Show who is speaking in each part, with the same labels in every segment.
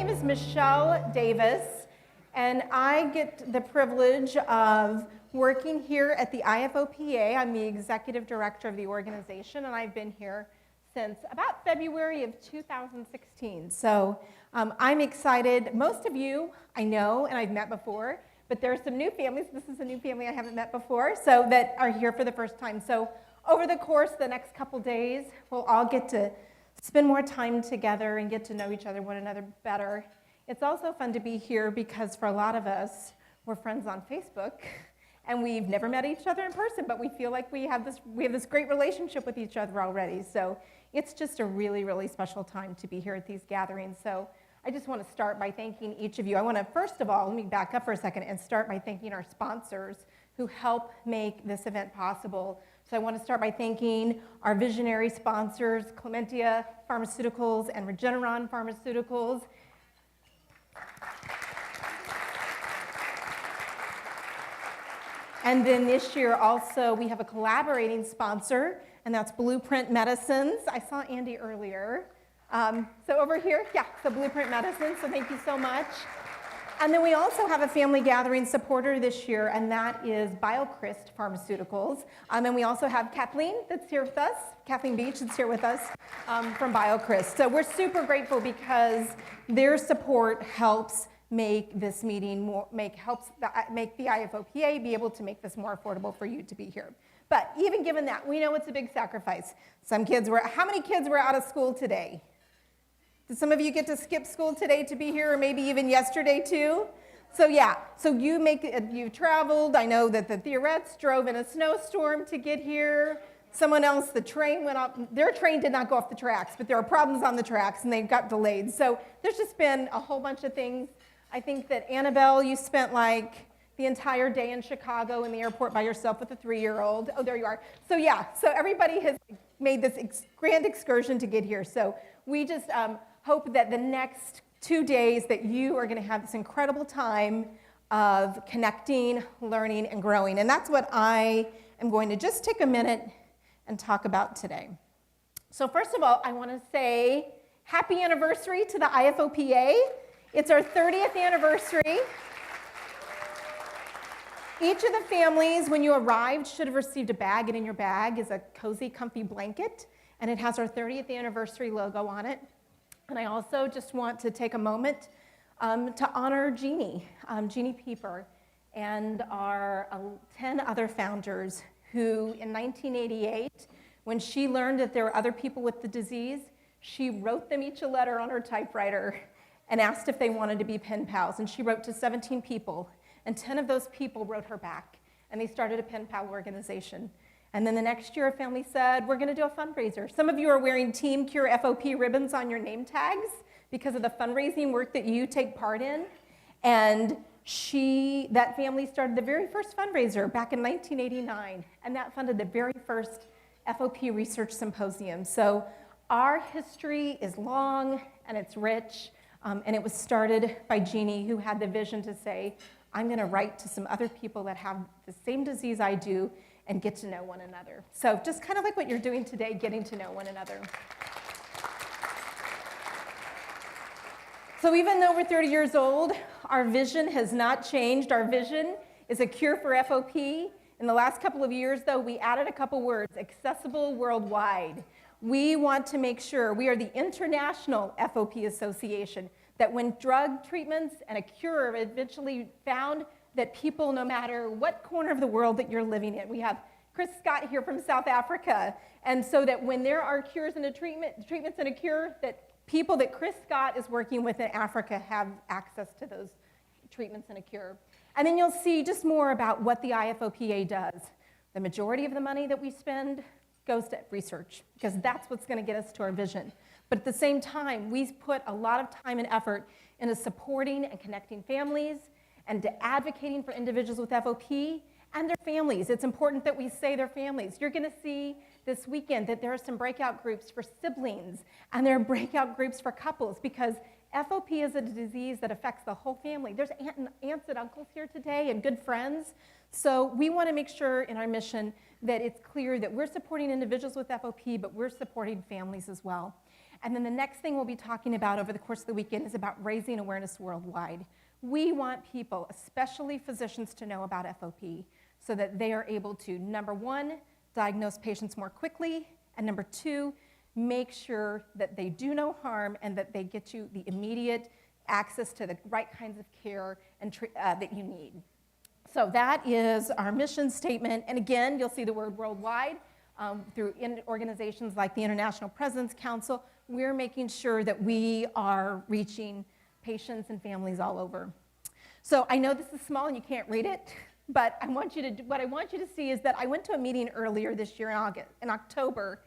Speaker 1: name is Michelle Davis, and I get the privilege of working here at the IFOPA. I'm the executive director of the organization, and I've been here since about February of 2016. So I'm excited. Most of you I know and I've met before, but there are some new families. This is a new family I haven't met before, so that are here for the first time. So over the course of the next couple days, we'll all get to spend more time together and get to know each other, one another better. It's also fun to be here because for a lot of us, we're friends on Facebook, and we've never met each other in person, but we feel like we have this great relationship with each other already. So it's just a really, really special time to be here at these gatherings. So I just want to start by thanking each of you. I want to, first of all, let me back up for a second and start by thanking our sponsors who help make this event possible. So I want to start by thanking our visionary sponsors, Clementia Pharmaceuticals and Regeneron Pharmaceuticals. And then this year also we have a collaborating sponsor, and that's Blueprint Medicines. I saw Andy earlier. So over here, yeah, so Blueprint Medicines, so thank you so much. And then we also have a family gathering supporter this year, and that is BioCryst Pharmaceuticals. And we also have Kathleen that's here with us, Kathleen Beach that's here with us from BioCryst. So we're super grateful because their support helps make this meeting helps make the IFOPA be able to make this more affordable for you to be here. But even given that, we know it's a big sacrifice. How many kids were out of school today? Did some of you get to skip school today to be here, or maybe even yesterday too? So yeah, so you traveled. I know that the Theorettes drove in a snowstorm to get here. Someone else, the train went up. Their train did not go off the tracks, but there are problems on the tracks and they got delayed. So there's just been a whole bunch of things. I think that Annabelle, you spent like the entire day in Chicago in the airport by yourself with a 3-year-old. Oh, there you are. So yeah, so everybody has made this grand excursion to get here. So we just hope that the next 2 days that you are going to have this incredible time of connecting, learning, and growing. And that's what I am going to just take a minute and talk about today. So first of all, I want to say happy anniversary to the IFOPA. It's our 30th anniversary. Each of the families, when you arrived, should have received a bag, and in your bag is a cozy, comfy blanket, and it has our 30th anniversary logo on it. And I also just want to take a moment to honor Jeannie Pieper, and our 10 other founders who, in 1988, when she learned that there were other people with the disease, she wrote them each a letter on her typewriter and asked if they wanted to be pen pals. And she wrote to 17 people, and 10 of those people wrote her back, and they started a pen pal organization. And then the next year, a family said, we're going to do a fundraiser. Some of you are wearing Team Cure FOP ribbons on your name tags because of the fundraising work that you take part in. And that family started the very first fundraiser back in 1989, and that funded the very first FOP Research Symposium. So our history is long and it's rich. And it was started by Jeannie, who had the vision to say, I'm going to write to some other people that have the same disease I do and get to know one another. So just kind of like what you're doing today, getting to know one another. So even though we're 30 years old, our vision has not changed. Our vision is a cure for FOP. In the last couple of years, though, we added a couple words: accessible worldwide. We want to make sure we are the International FOP Association, that when drug treatments and a cure are eventually found, that people, no matter what corner of the world that you're living in, we have Chris Scott here from South Africa, and so that when there are cures and treatments and a cure, that people that Chris Scott is working with in Africa have access to those treatments and a cure. And then you'll see just more about what the IFOPA does. The majority of the money that we spend goes to research, because that's what's going to get us to our vision. But at the same time, we put a lot of time and effort into supporting and connecting families and to advocating for individuals with FOP and their families. It's important that we say their families. You're going to see this weekend that there are some breakout groups for siblings, and there are breakout groups for couples, because FOP is a disease that affects the whole family. There's aunts and uncles here today and good friends. So we want to make sure in our mission that it's clear that we're supporting individuals with FOP, but we're supporting families as well. And then the next thing we'll be talking about over the course of the weekend is about raising awareness worldwide. We want people, especially physicians, to know about FOP so that they are able to, number one, diagnose patients more quickly, and number two, make sure that they do no harm and that they get you the immediate access to the right kinds of care and that you need. So that is our mission statement. And again, you'll see the word worldwide through organizations like the International President's Council. We're making sure that we are reaching patients and families all over. So I know this is small and you can't read it, but what I want you to see is that I went to a meeting earlier this year in October,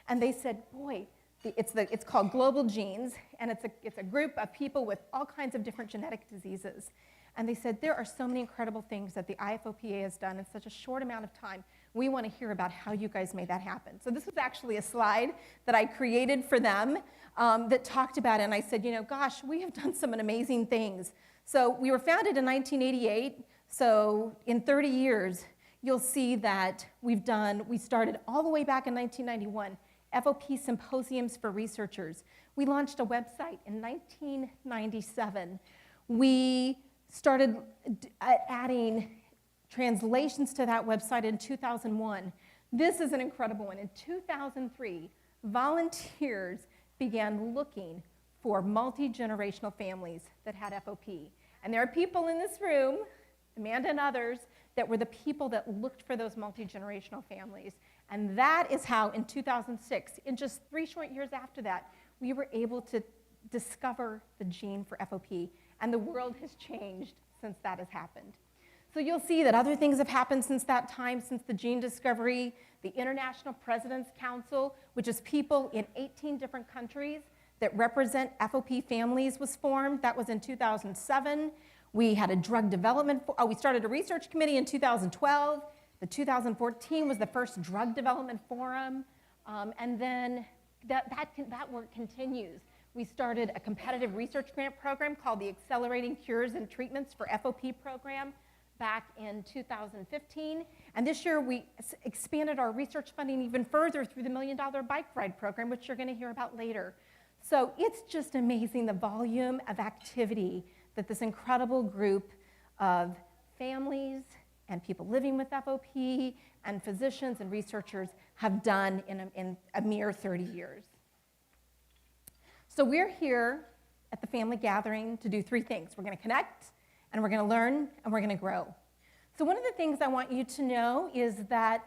Speaker 1: and they said, boy, it's called Global Genes, and it's a group of people with all kinds of different genetic diseases. And they said, there are so many incredible things that the IFOPA has done in such a short amount of time. We want to hear about how you guys made that happen. So this was actually a slide that I created for them that talked about it. And I said, gosh, we have done some amazing things. So we were founded in 1988. So in 30 years, you'll see that we started all the way back in 1991, FOP Symposiums for Researchers. We launched a website in 1997. We started adding translations to that website in 2001. This is an incredible one. In 2003, volunteers began looking for multi-generational families that had FOP. And there are people in this room, Amanda and others, that were the people that looked for those multi-generational families. And that is how, in 2006, in just 3 short years after that, we were able to discover the gene for FOP. And the world has changed since that has happened. So you'll see that other things have happened since that time, since the gene discovery. The International President's Council, which is people in 18 different countries that represent FOP families, was formed. That was in 2007. We had a drug development, we started a research committee in 2012. The 2014 was the first drug development forum. And then that work continues. We started a competitive research grant program called the Accelerating Cures and Treatments for FOP program back in 2015. And this year we expanded our research funding even further through the $1 Million Bike Ride program, which you're going to hear about later. So it's just amazing the volume of activity that this incredible group of families and people living with FOP and physicians and researchers have done in a mere 30 years. So we're here at the family gathering to do 3 things. We're going to connect, and we're going to learn, and we're going to grow. So one of the things I want you to know is that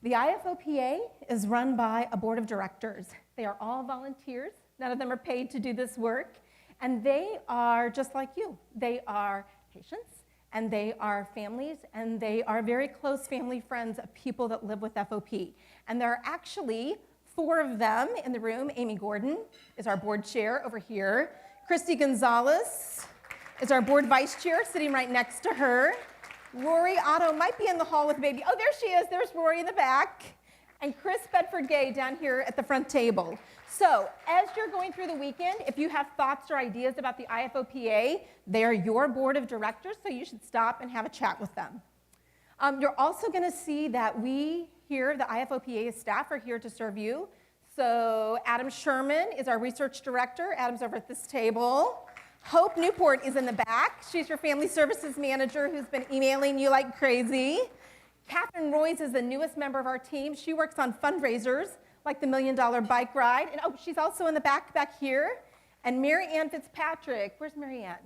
Speaker 1: the IFOPA is run by a board of directors. They are all volunteers. None of them are paid to do this work. And they are just like you. They are patients, and they are families, and they are very close family friends of people that live with FOP. And there are actually 4 of them in the room. Amy Gordon is our board chair over here. Christy Gonzalez is our board vice chair, sitting right next to her. Rory Otto might be in the hall with baby. Oh, there she is. There's Rory in the back. And Chris Bedford-Gay down here at the front table. So as you're going through the weekend, if you have thoughts or ideas about the IFOPA, they are your board of directors, so you should stop and have a chat with them. You're also going to see that we here, the IFOPA staff, are here to serve you. So Adam Sherman is our research director. Adam's over at this table. Hope Newport is in the back. She's your family services manager who's been emailing you like crazy. Catherine Royce is the newest member of our team. She works on fundraisers like the $1 Million Bike Ride. And oh, she's also in the back here. And Mary Ann Fitzpatrick. Where's Mary Ann?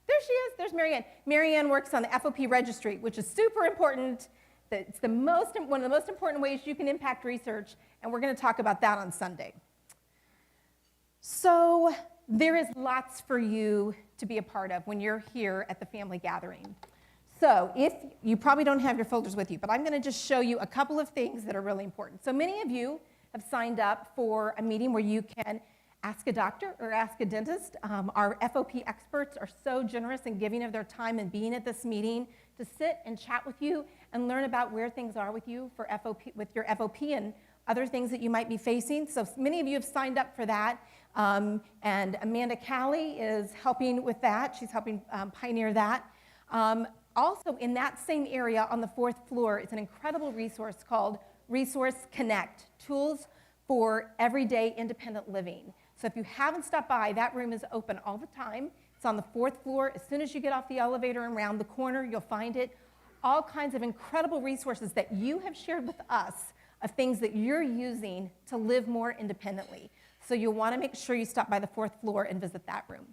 Speaker 1: There she is. There's Mary Ann. Mary Ann works on the FOP registry, which is super important. It's one of the most important ways you can impact research, and we're going to talk about that on Sunday. So there is lots for you to be a part of when you're here at the family gathering. So if you probably don't have your folders with you, but I'm going to just show you a couple of things that are really important. So many of you have signed up for a meeting where you can ask a doctor or ask a dentist. Our FOP experts are so generous in giving of their time and being at this meeting to sit and chat with you and learn about where things are with you for FOP, with your FOP and other things that you might be facing. So many of you have signed up for that. And Amanda Callie is helping with that. She's helping pioneer that. Also, in that same area on the 4th floor is an incredible resource called Resource Connect, Tools for everyday independent living. So if you haven't stopped by, that room is open all the time. It's on the 4th floor. As soon as you get off the elevator and around the corner, you'll find it. All kinds of incredible resources that you have shared with us of things that you're using to live more independently. So you'll want to make sure you stop by the 4th floor and visit that room.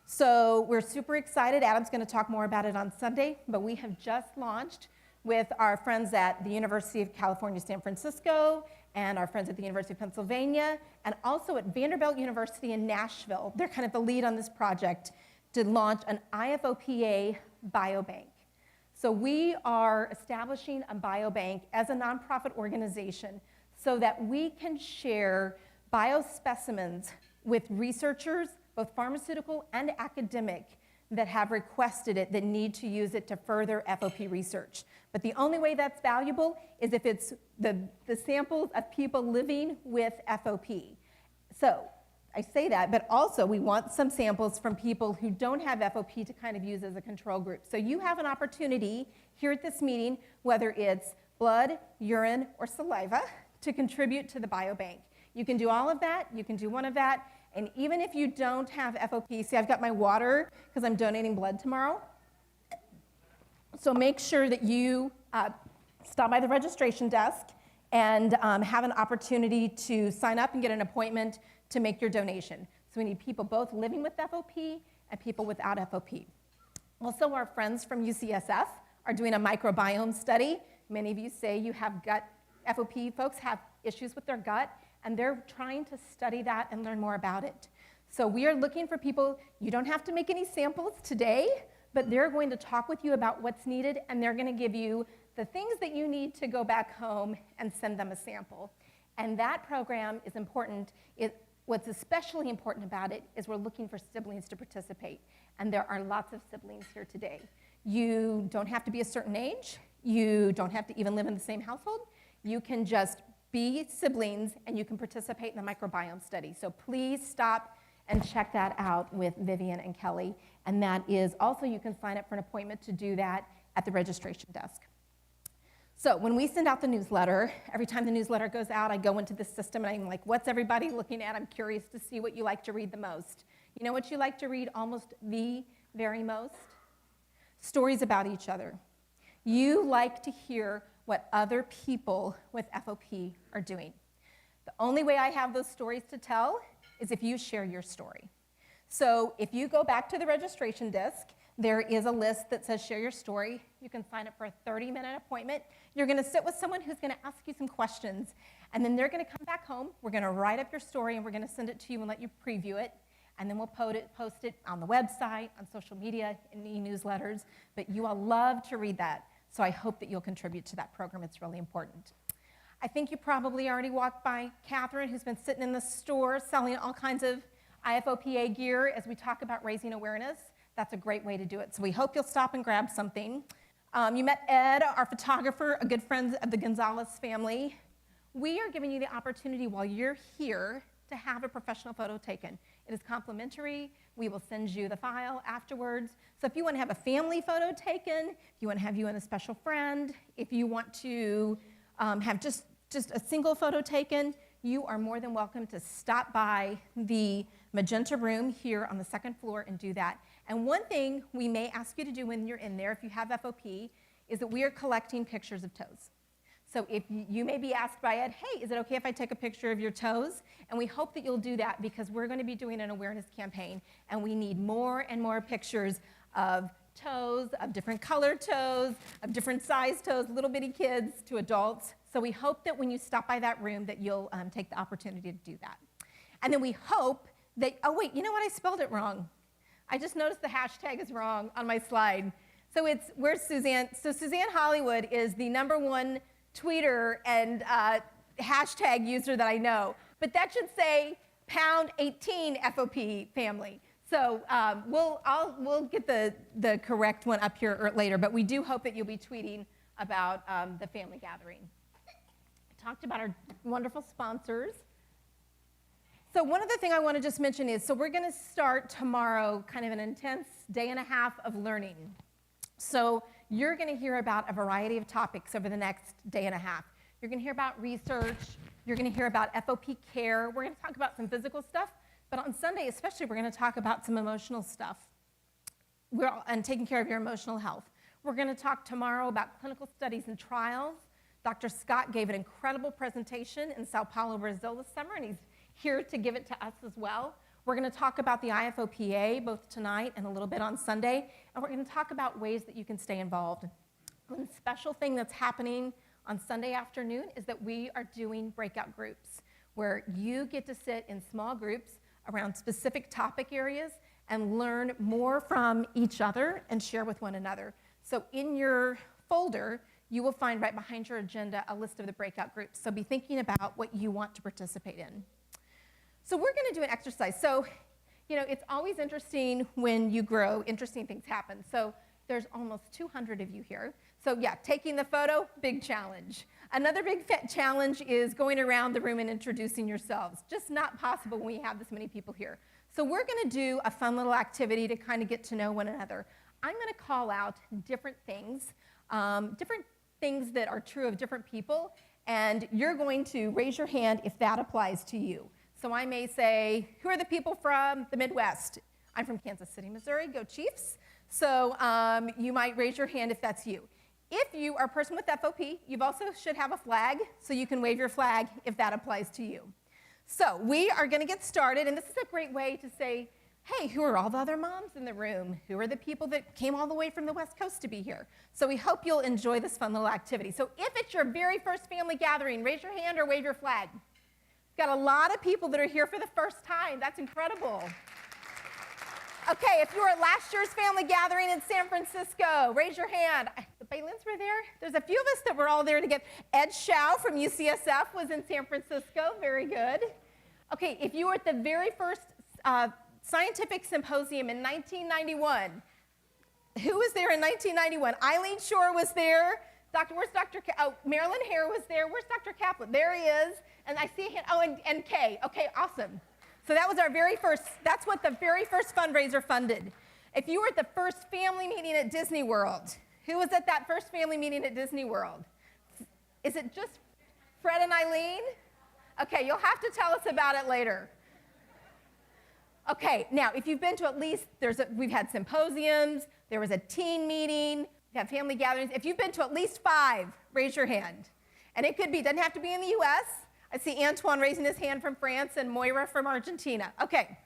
Speaker 1: So we're super excited. Adam's going to talk more about it on Sunday, but we have just launched with our friends at the University of California, San Francisco, and our friends at the University of Pennsylvania, and also at Vanderbilt University in Nashville. They're kind of the lead on this project to launch an IFOPA biobank. So we are establishing a biobank as a nonprofit organization so that we can share biospecimens with researchers, both pharmaceutical and academic, that have requested it, that need to use it to further FOP research. But the only way that's valuable is if it's the samples of people living with FOP. So I say that, but also we want some samples from people who don't have FOP to kind of use as a control group. So you have an opportunity here at this meeting, whether it's blood, urine, or saliva, to contribute to the biobank. You can do all of that, you can do one of that, and even if you don't have FOP, see, I've got my water because I'm donating blood tomorrow. So make sure that you stop by the registration desk and have an opportunity to sign up and get an appointment to make your donation. So we need people both living with FOP and people without FOP. Also, our friends from UCSF are doing a microbiome study. Many of you say you have gut, FOP folks have issues with their gut, and they're trying to study that and learn more about it. So we are looking for people. You don't have to make any samples today, but they're going to talk with you about what's needed, and they're going to give you the things that you need to go back home and send them a sample. And that program is important. What's especially important about it is we're looking for siblings to participate, and there are lots of siblings here today. You don't have to be a certain age. You don't have to even live in the same household. You can just be siblings, and you can participate in the microbiome study. So please stop and check that out with Vivian and Kelly. And that is also, you can sign up for an appointment to do that at the registration desk. So when we send out the newsletter, every time the newsletter goes out, I go into the system and I'm like, what's everybody looking at? I'm curious to see what you like to read the most. You know what you like to read almost the very most? Stories about each other. You like to hear what other people with FOP are doing. The only way I have those stories to tell is if you share your story. So if you go back to the registration desk, there is a list that says share your story. You can sign up for a 30-minute appointment. You're going to sit with someone who's going to ask you some questions, and then they're going to come back home. We're going to write up your story, and we're going to send it to you and let you preview it. And then we'll post it on the website, on social media, in e-newsletters. But you all love to read that. So I hope that you'll contribute to that program. It's really important. I think you probably already walked by Catherine, who's been sitting in the store selling all kinds of IFOPA gear as we talk about raising awareness. That's a great way to do it. So we hope you'll stop and grab something. You met Ed, our photographer, a good friend of the Gonzalez family. We are giving you the opportunity while you're here to have a professional photo taken. It is complimentary. We will send you the file afterwards. So if you want to have a family photo taken, if you want to have you and a special friend, if you want to have just a single photo taken, you are more than welcome to stop by the magenta room here on the 2nd floor and do that. And one thing we may ask you to do when you're in there, if you have FOP, is that we are collecting pictures of toes. So if you may be asked by Ed, hey, is it okay if I take a picture of your toes? And we hope that you'll do that because we're going to be doing an awareness campaign, and we need more and more pictures of toes, of different colored toes, of different size toes, little bitty kids to adults. So we hope that when you stop by that room that you'll take the opportunity to do that. And then we hope that, oh wait, you know what, I spelled it wrong. I just noticed the hashtag is wrong on my slide. So where's Suzanne? So Suzanne Hollywood is the #1 tweeter and hashtag user that I know. But that should say #18 FOP family. So we'll get the correct one up here later, but we do hope that you'll be tweeting about the family gathering. I talked about our wonderful sponsors. So one other thing I want to just mention is, so we're going to start tomorrow kind of an intense day and a half of learning. So you're going to hear about a variety of topics over the next day and a half. You're going to hear about research. You're going to hear about FOP care. We're going to talk about some physical stuff, but on Sunday especially, we're going to talk about some emotional stuff and taking care of your emotional health. We're going to talk tomorrow about clinical studies and trials. Dr. Scott gave an incredible presentation in Sao Paulo, Brazil this summer, and he's here to give it to us as well. We're going to talk about the IFOPA both tonight and a little bit on Sunday, and we're going to talk about ways that you can stay involved. One special thing that's happening on Sunday afternoon is that we are doing breakout groups where you get to sit in small groups around specific topic areas and learn more from each other and share with one another. So in your folder, you will find right behind your agenda a list of the breakout groups. So be thinking about what you want to participate in. So we're going to do an exercise. So, it's always interesting when you grow, interesting things happen. So there's almost 200 of you here. So yeah, taking the photo, big challenge. Another big challenge is going around the room and introducing yourselves. Just not possible when we have this many people here. So we're going to do a fun little activity to kind of get to know one another. I'm going to call out different things that are true of different people, and you're going to raise your hand if that applies to you. So I may say, who are the people from the Midwest? I'm from Kansas City, Missouri. Go Chiefs. So you might raise your hand if that's you. If you are a person with FOP, you also should have a flag, so you can wave your flag if that applies to you. So we are going to get started, and this is a great way to say, hey, who are all the other moms in the room? Who are the people that came all the way from the West Coast to be here? So we hope you'll enjoy this fun little activity. So if it's your very first family gathering, raise your hand or wave your flag. We've got a lot of people that are here for the first time. That's incredible. Okay, if you were at last year's family gathering in San Francisco, raise your hand. The Bailins were there. There's a few of us that were all there together. Ed Shao from UCSF was in San Francisco. Very good. Okay, if you were at the very first scientific symposium in 1991, who was there in 1991? Eileen Shore was there. Marilyn Hare was there. Where's Dr. Kaplan? There he is. And I see him. Oh, and Kay. Okay, awesome. So that was our very first, that's what the very first fundraiser funded. If you were at the first family meeting at Disney World, who was at that first family meeting at Disney World? Is it just Fred and Eileen? Okay, you'll have to tell us about it later. Okay, now if you've been to at least, we've had symposiums, there was a teen meeting, we've had family gatherings. If you've been to at least 5, raise your hand. And it doesn't have to be in the US. I see Antoine raising his hand from France and Moira from Argentina. Okay,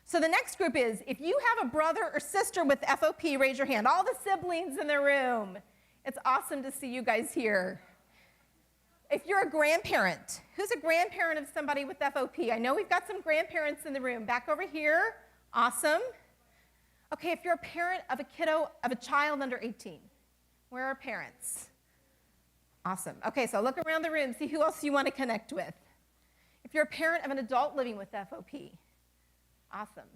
Speaker 1: so the next group is, if you have a brother or sister with FOP, raise your hand. All the siblings in the room. It's awesome to see you guys here. If you're a grandparent, who's a grandparent of somebody with FOP? I know we've got some grandparents in the room. Back over here, awesome. Okay, if you're a parent of a child under 18, where are parents? Awesome. Okay, so look around the room, see who else you want to connect with. If you're a parent of an adult living with FOP, awesome.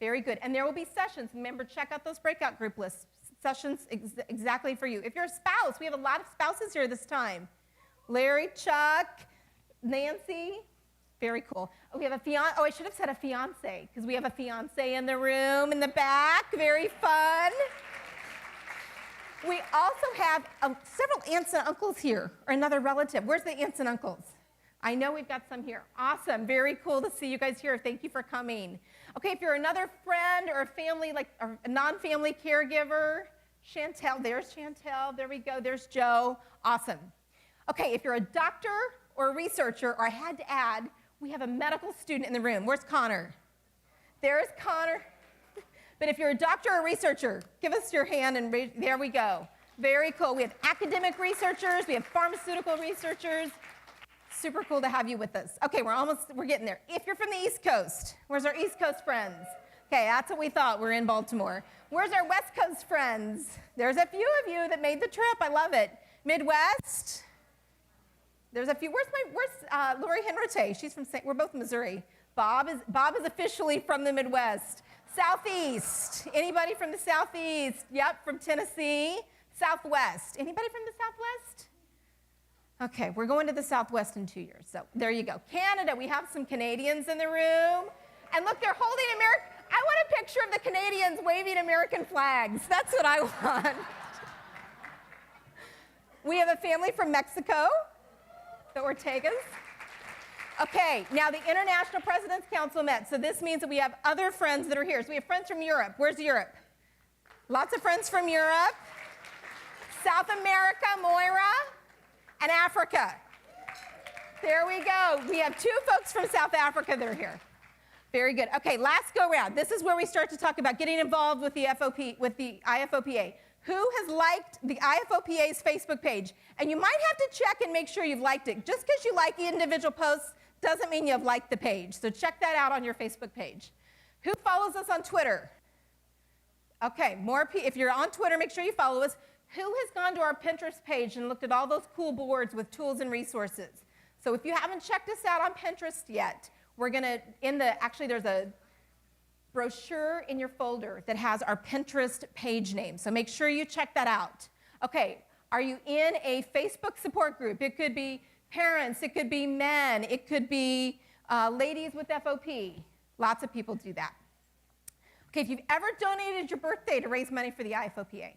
Speaker 1: Very good. And there will be sessions. Remember, check out those breakout group lists, sessions exactly for you. If you're a spouse, we have a lot of spouses here this time. Larry, Chuck, Nancy, very cool. Oh, we have a fiance. Oh, I should have said a fiance, because we have a fiance in the room in the back. Very fun. We also have several aunts and uncles here, or another relative. Where's the aunts and uncles? I know we've got some here. Awesome, very cool to see you guys here. Thank you for coming. Okay, if you're another friend or a family, or a non-family caregiver, Chantel, there's Chantel, there we go, there's Joe, awesome. Okay, if you're a doctor or a researcher, or I had to add, we have a medical student in the room. Where's Connor? There's Connor. But if you're a doctor or researcher, give us your hand and raise, there we go. Very cool. We have academic researchers, we have pharmaceutical researchers. Super cool to have you with us. Okay, we're getting there. If you're from the East Coast, where's our East Coast friends? Okay, that's what we thought. We're in Baltimore. Where's our West Coast friends? There's a few of you that made the trip. I love it. Midwest? There's a few. Where's Lori Henritte? She's from we're both Missouri. Bob is officially from the Midwest. Southeast. Anybody from the Southeast? Yep, from Tennessee. Southwest. Anybody from the Southwest? Okay, we're going to the Southwest in 2 years, so there you go. Canada, we have some Canadians in the room. And look, they're holding I want a picture of the Canadians waving American flags. That's what I want. We have a family from Mexico, the Ortegas. Okay, now the International President's Council met, so this means that we have other friends that are here. So we have friends from Europe. Where's Europe? Lots of friends from Europe. South America, Moira, and Africa. There we go. We have 2 folks from South Africa that are here. Very good. Okay, last go round. This is where we start to talk about getting involved with the IFOPA. Who has liked the IFOPA's Facebook page? And you might have to check and make sure you've liked it. Just because you like the individual posts doesn't mean you have liked the page. So check that out on your Facebook page. Who follows us on Twitter? Okay, if you're on Twitter, make sure you follow us. Who has gone to our Pinterest page and looked at all those cool boards with tools and resources? So if you haven't checked us out on Pinterest yet, we're going to, actually there's a brochure in your folder that has our Pinterest page name. So make sure you check that out. Okay, are you in a Facebook support group? It could be parents, it could be men, it could be ladies with FOP. Lots of people do that. Okay, if you've ever donated your birthday to raise money for the IFOPA,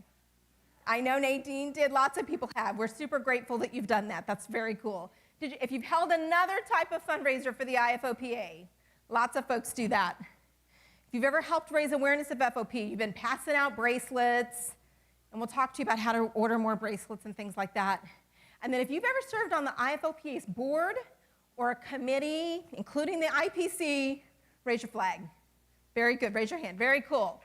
Speaker 1: I know Nadine did, lots of people have. We're super grateful that you've done that. That's very cool. If you've held another type of fundraiser for the IFOPA, lots of folks do that. If you've ever helped raise awareness of FOP, you've been passing out bracelets, and we'll talk to you about how to order more bracelets and things like that. And then if you've ever served on the IFOPA's board or a committee, including the IPC, raise your flag. Very good, raise your hand, very cool.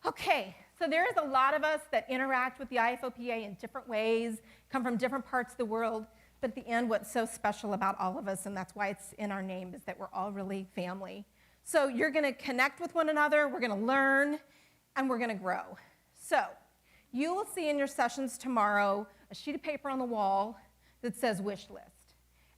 Speaker 1: Okay, so there's a lot of us that interact with the IFOPA in different ways, come from different parts of the world, but at the end, what's so special about all of us, and that's why it's in our name, is that we're all really family. So you're gonna connect with one another, we're gonna learn, and we're gonna grow. So you will see in your sessions tomorrow a sheet of paper on the wall that says wish list.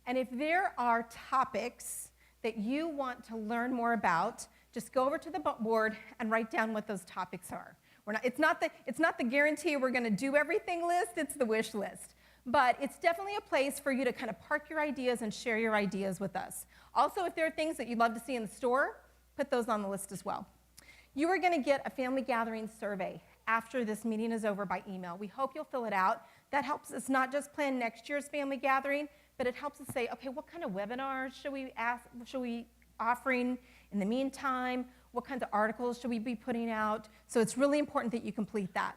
Speaker 1: And if there are topics that you want to learn more about, just go over to the board and write down what those topics are. It's not the guarantee we're gonna do everything list, it's the wish list. But it's definitely a place for you to kind of park your ideas and share your ideas with us. Also, if there are things that you'd love to see in the store, put those on the list as well. You are gonna get a family gathering survey after this meeting is over by email. We hope you'll fill it out. That helps us not just plan next year's family gathering, but it helps us say, okay, what kind of webinars should we offering in the meantime? What kinds of articles should we be putting out? So it's really important that you complete that.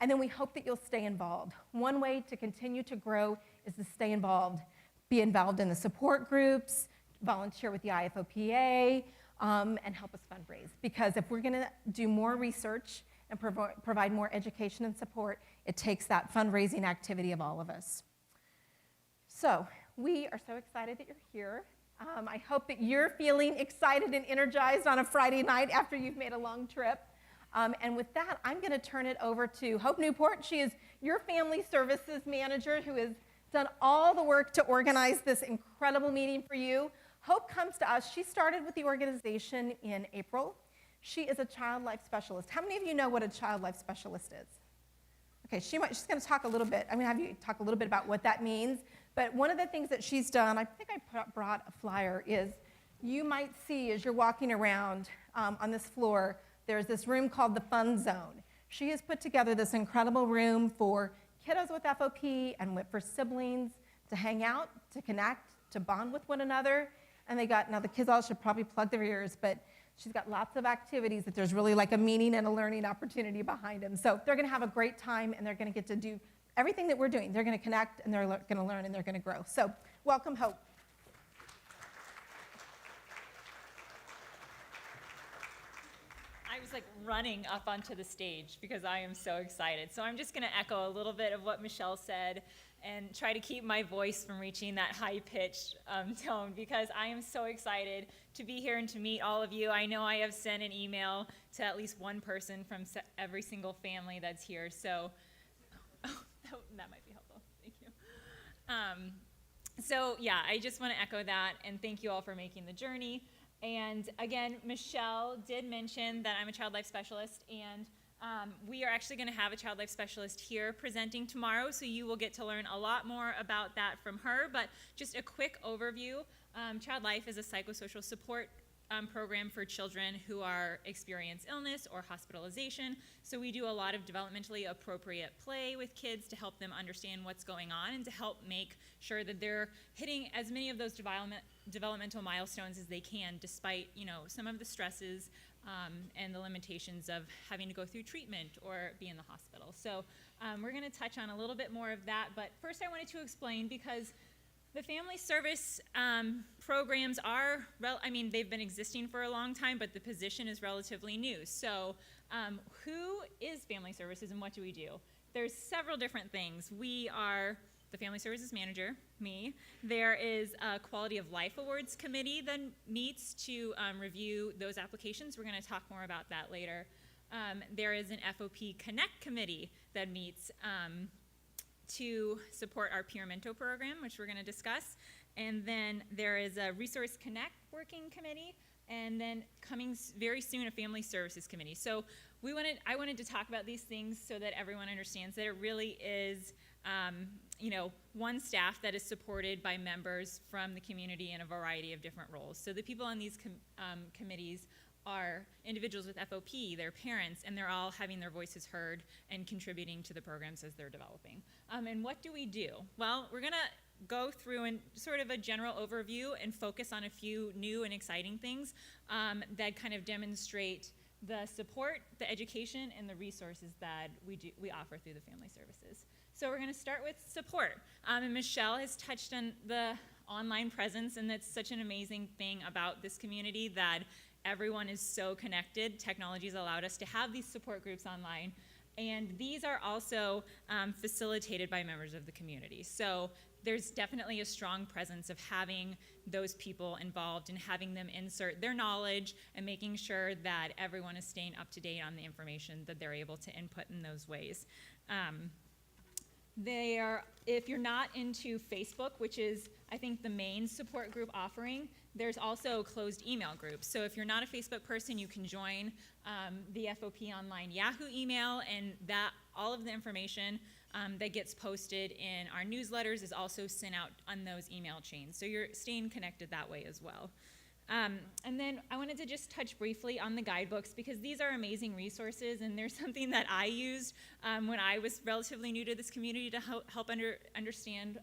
Speaker 1: And then we hope that you'll stay involved. One way to continue to grow is to stay involved. Be involved in the support groups, volunteer with the IFOPA, and help us fundraise. Because if we're gonna do more research and provide more education and support, it takes that fundraising activity of all of us. So we are so excited that you're here. I hope that you're feeling excited and energized on a Friday night after you've made a long trip. And with that, I'm going to turn it over to Hope Newport. She is your family services manager who has done all the work to organize this incredible meeting for you. Hope comes to us. She started with the organization in April. She is a child life specialist. How many of you know what a child life specialist is? Okay, she's going to talk a little bit. I'm going to have you talk a little bit about what that means. But one of the things that she's done, I think I brought a flyer, is you might see as you're walking around on this floor, there's this room called the Fun Zone. She has put together this incredible room for kiddos with FOP and for siblings to hang out, to connect, to bond with one another. And now the kids all should probably plug their ears, but she's got lots of activities that there's really like a meaning and a learning opportunity behind them. So they're gonna have a great time and they're gonna get to do everything that we're doing. They're gonna connect and they're gonna learn and they're gonna grow. So welcome, Hope.
Speaker 2: I was like running up onto the stage because I am so excited. So I'm just going to echo a little bit of what Michelle said and try to keep my voice from reaching that high-pitched tone because I am so excited to be here and to meet all of you. I know I have sent an email to at least one person from every single family that's here. So that might be helpful. Thank you. So yeah, I just want to echo that and thank you all for making the journey. And again, Michelle did mention that I'm a child life specialist, and we are actually going to have a child life specialist here presenting tomorrow, so you will get to learn a lot more about that from her. But just a quick overview, Child Life is a psychosocial support program for children who experience illness or hospitalization. So we do a lot of developmentally appropriate play with kids to help them understand what's going on and to help make sure that they're hitting as many of those developmental milestones as they can, despite, some of the stresses and the limitations of having to go through treatment or be in the hospital. So we're going to touch on a little bit more of that, but first I wanted to explain, because the family service programs are, they've been existing for a long time, but the position is relatively new. So who is family services and what do we do? There's several different things. We are the Family Services Manager, me. There is a Quality of Life Awards Committee that meets to review those applications. We're going to talk more about that later. There is an FOP Connect Committee that meets to support our Peer Mentor program, which we're going to discuss. And then there is a Resource Connect Working Committee, and then coming very soon, a Family Services Committee. So I wanted to talk about these things so that everyone understands that it really is one staff that is supported by members from the community in a variety of different roles. So the people on these committees are individuals with FOP, their parents, and they're all having their voices heard and contributing to the programs as they're developing. And what do we do? Well, we're gonna go through and sort of a general overview and focus on a few new and exciting things that kind of demonstrate the support, the education, and the resources that we offer through the family services. So we're going to start with support. And Michelle has touched on the online presence, and that's such an amazing thing about this community, that everyone is so connected. Technology has allowed us to have these support groups online, and these are also facilitated by members of the community. So there's definitely a strong presence of having those people involved and having them insert their knowledge and making sure that everyone is staying up to date on the information that they're able to input in those ways. If you're not into Facebook, which is, I think, the main support group offering, there's also closed email groups. So if you're not a Facebook person, you can join the FOP Online Yahoo email, and that all of the information that gets posted in our newsletters is also sent out on those email chains. So you're staying connected that way as well. And then I wanted to just touch briefly on the guidebooks, because these are amazing resources, and they're something that I used when I was relatively new to this community to help understand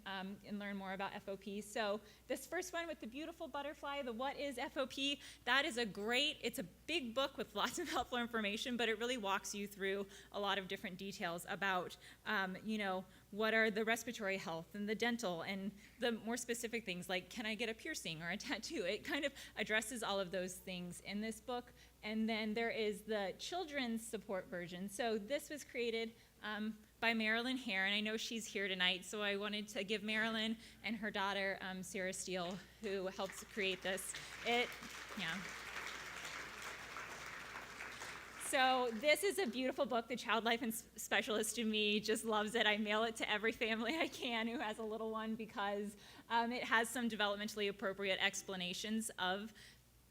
Speaker 2: and learn more about FOP. So this first one with the beautiful butterfly, the What is FOP, that is it's a big book with lots of helpful information, but it really walks you through a lot of different details about, what are the respiratory health and the dental and the more specific things like, can I get a piercing or a tattoo? It kind of addresses all of those things in this book. And then there is the children's support version. So this was created by Marilyn Hare, and I know she's here tonight, so I wanted to give Marilyn and her daughter, Sarah Steele, who helps create this. So this is a beautiful book. The Child Life and Specialist in me just loves it. I mail it to every family I can who has a little one, because it has some developmentally appropriate explanations of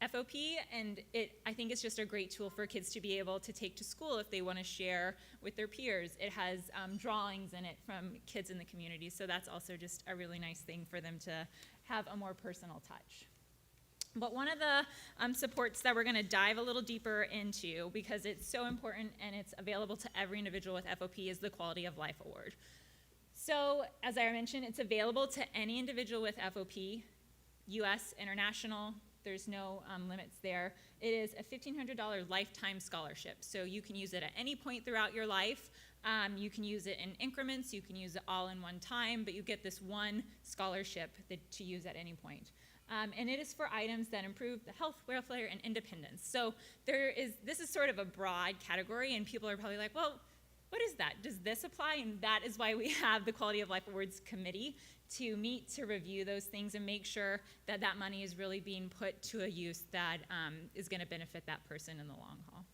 Speaker 2: FOP, and I think it's just a great tool for kids to be able to take to school if they want to share with their peers. It has drawings in it from kids in the community, so that's also just a really nice thing for them to have a more personal touch. But one of the supports that we're going to dive a little deeper into, because it's so important and it's available to every individual with FOP, is the Quality of Life Award. So, as I mentioned, it's available to any individual with FOP, U.S., international. There's no limits there. It is a $1,500 lifetime scholarship, so you can use it at any point throughout your life. You can use it in increments. You can use it all in one time, but you get this one scholarship to use at any point. And it is for items that improve the health, welfare, and independence. So this is sort of a broad category, and people are probably like, well, what is that? Does this apply? And that is why we have the Quality of Life Awards Committee to meet to review those things and make sure that that money is really being put to a use that is going to benefit that person in the long haul.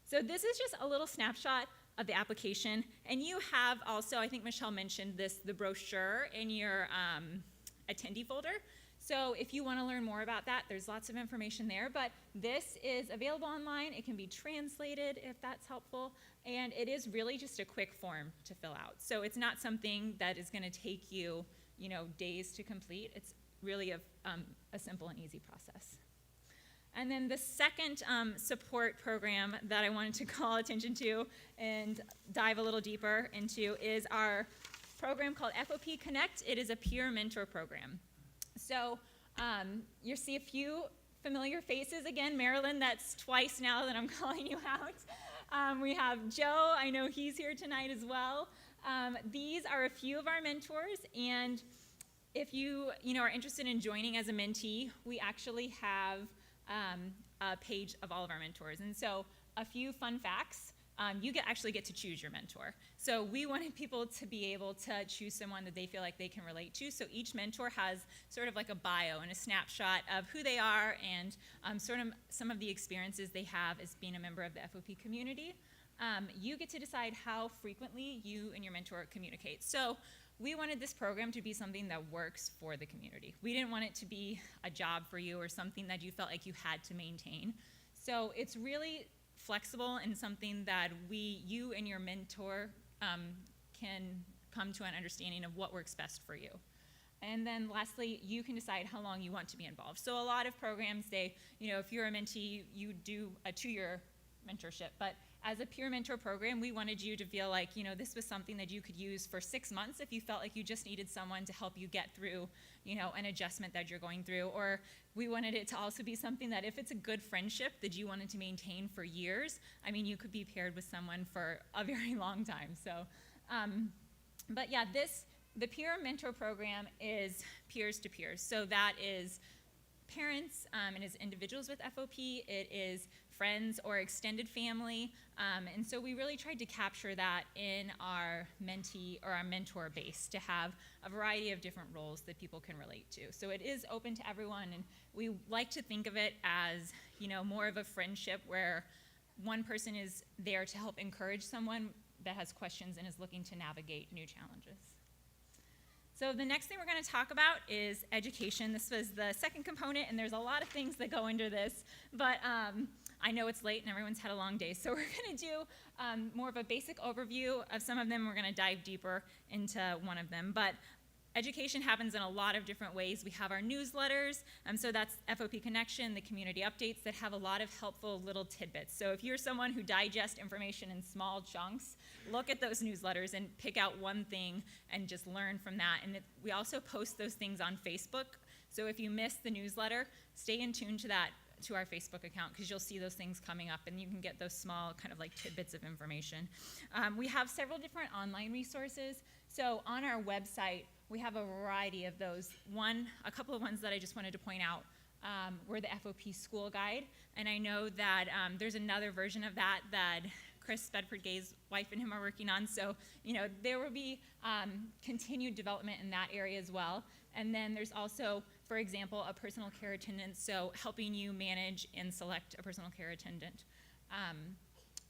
Speaker 2: So this is just a little snapshot of the application. And you have also, I think Michelle mentioned this, the brochure in your attendee folder. So if you want to learn more about that, there's lots of information there, but this is available online. It can be translated if that's helpful, and it is really just a quick form to fill out. So it's not something that is going to take you, days to complete. It's really a simple and easy process. And then the second support program that I wanted to call attention to and dive a little deeper into is our program called FOP Connect. It is a peer mentor program. So You'll see a few familiar faces. Again, Marilyn, that's twice now that I'm calling you out. We have Joe. I know he's here tonight as well. These are a few of our mentors, and if you are interested in joining as a mentee, we actually have a page of all of our mentors. And so a few fun facts. You actually get to choose your mentor. So we wanted people to be able to choose someone that they feel like they can relate to. So each mentor has sort of like a bio and a snapshot of who they are and sort of some of the experiences they have as being a member of the FOP community. You get to decide how frequently you and your mentor communicate. So we wanted this program to be something that works for the community. We didn't want it to be a job for you or something that you felt like you had to maintain. So it's really flexible and something that you and your mentor can come to an understanding of what works best for you. And then lastly, you can decide how long you want to be involved. So a lot of programs, if you're a mentee, you do a 2-year mentorship. But as a peer mentor program, we wanted you to feel like, this was something that you could use for 6 months if you felt like you just needed someone to help you get through, an adjustment that you're going through. Or we wanted it to also be something that if it's a good friendship that you wanted to maintain for years, you could be paired with someone for a very long time. So, but yeah, the peer mentor program is peers to peers. So that is parents, and is individuals with FOP, it is friends or extended family, and so we really tried to capture that in our mentee or our mentor base to have a variety of different roles that people can relate to. So it is open to everyone, and we like to think of it as, more of a friendship where one person is there to help encourage someone that has questions and is looking to navigate new challenges. So the next thing we're going to talk about is education. This was the second component, and there's a lot of things that go into this, but I know it's late and everyone's had a long day, so we're going to do more of a basic overview of some of them. We're going to dive deeper into one of them, but education happens in a lot of different ways. We have our newsletters, so that's FOP Connection, the community updates that have a lot of helpful little tidbits. So if you're someone who digests information in small chunks, look at those newsletters and pick out one thing and just learn from that. And we also post those things on Facebook. So if you miss the newsletter, stay in tune to our Facebook account, because you'll see those things coming up and you can get those small kind of like tidbits of information. We have several different online resources. So on our website, we have a variety of those. A couple of ones that I just wanted to point out were the FOP School Guide. And I know that there's another version of that Chris Bedford-Gay's wife and him are working on. So, there will be continued development in that area as well. And then there's also, for example, a personal care attendant, so helping you manage and select a personal care attendant.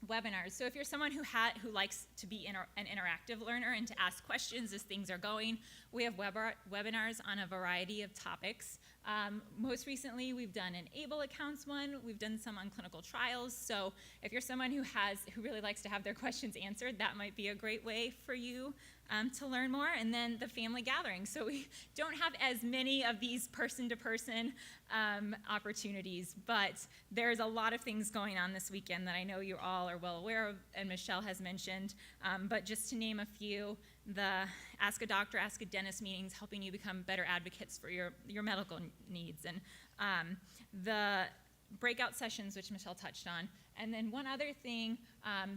Speaker 2: Webinars. So if you're someone who likes to be an interactive learner and to ask questions as things are going, we have webinars on a variety of topics. Most recently, we've done an ABLE accounts one. We've done some on clinical trials. So if you're someone who really likes to have their questions answered, that might be a great way for you to learn more. And then the family gathering. So we don't have as many of these person-to-person opportunities, but there's a lot of things going on this weekend that I know you all are well aware of, and Michelle has mentioned. But just to name a few, the Ask a Doctor, Ask a Dentist meetings, helping you become better advocates for your medical needs, and the breakout sessions, which Michelle touched on. And then one other thing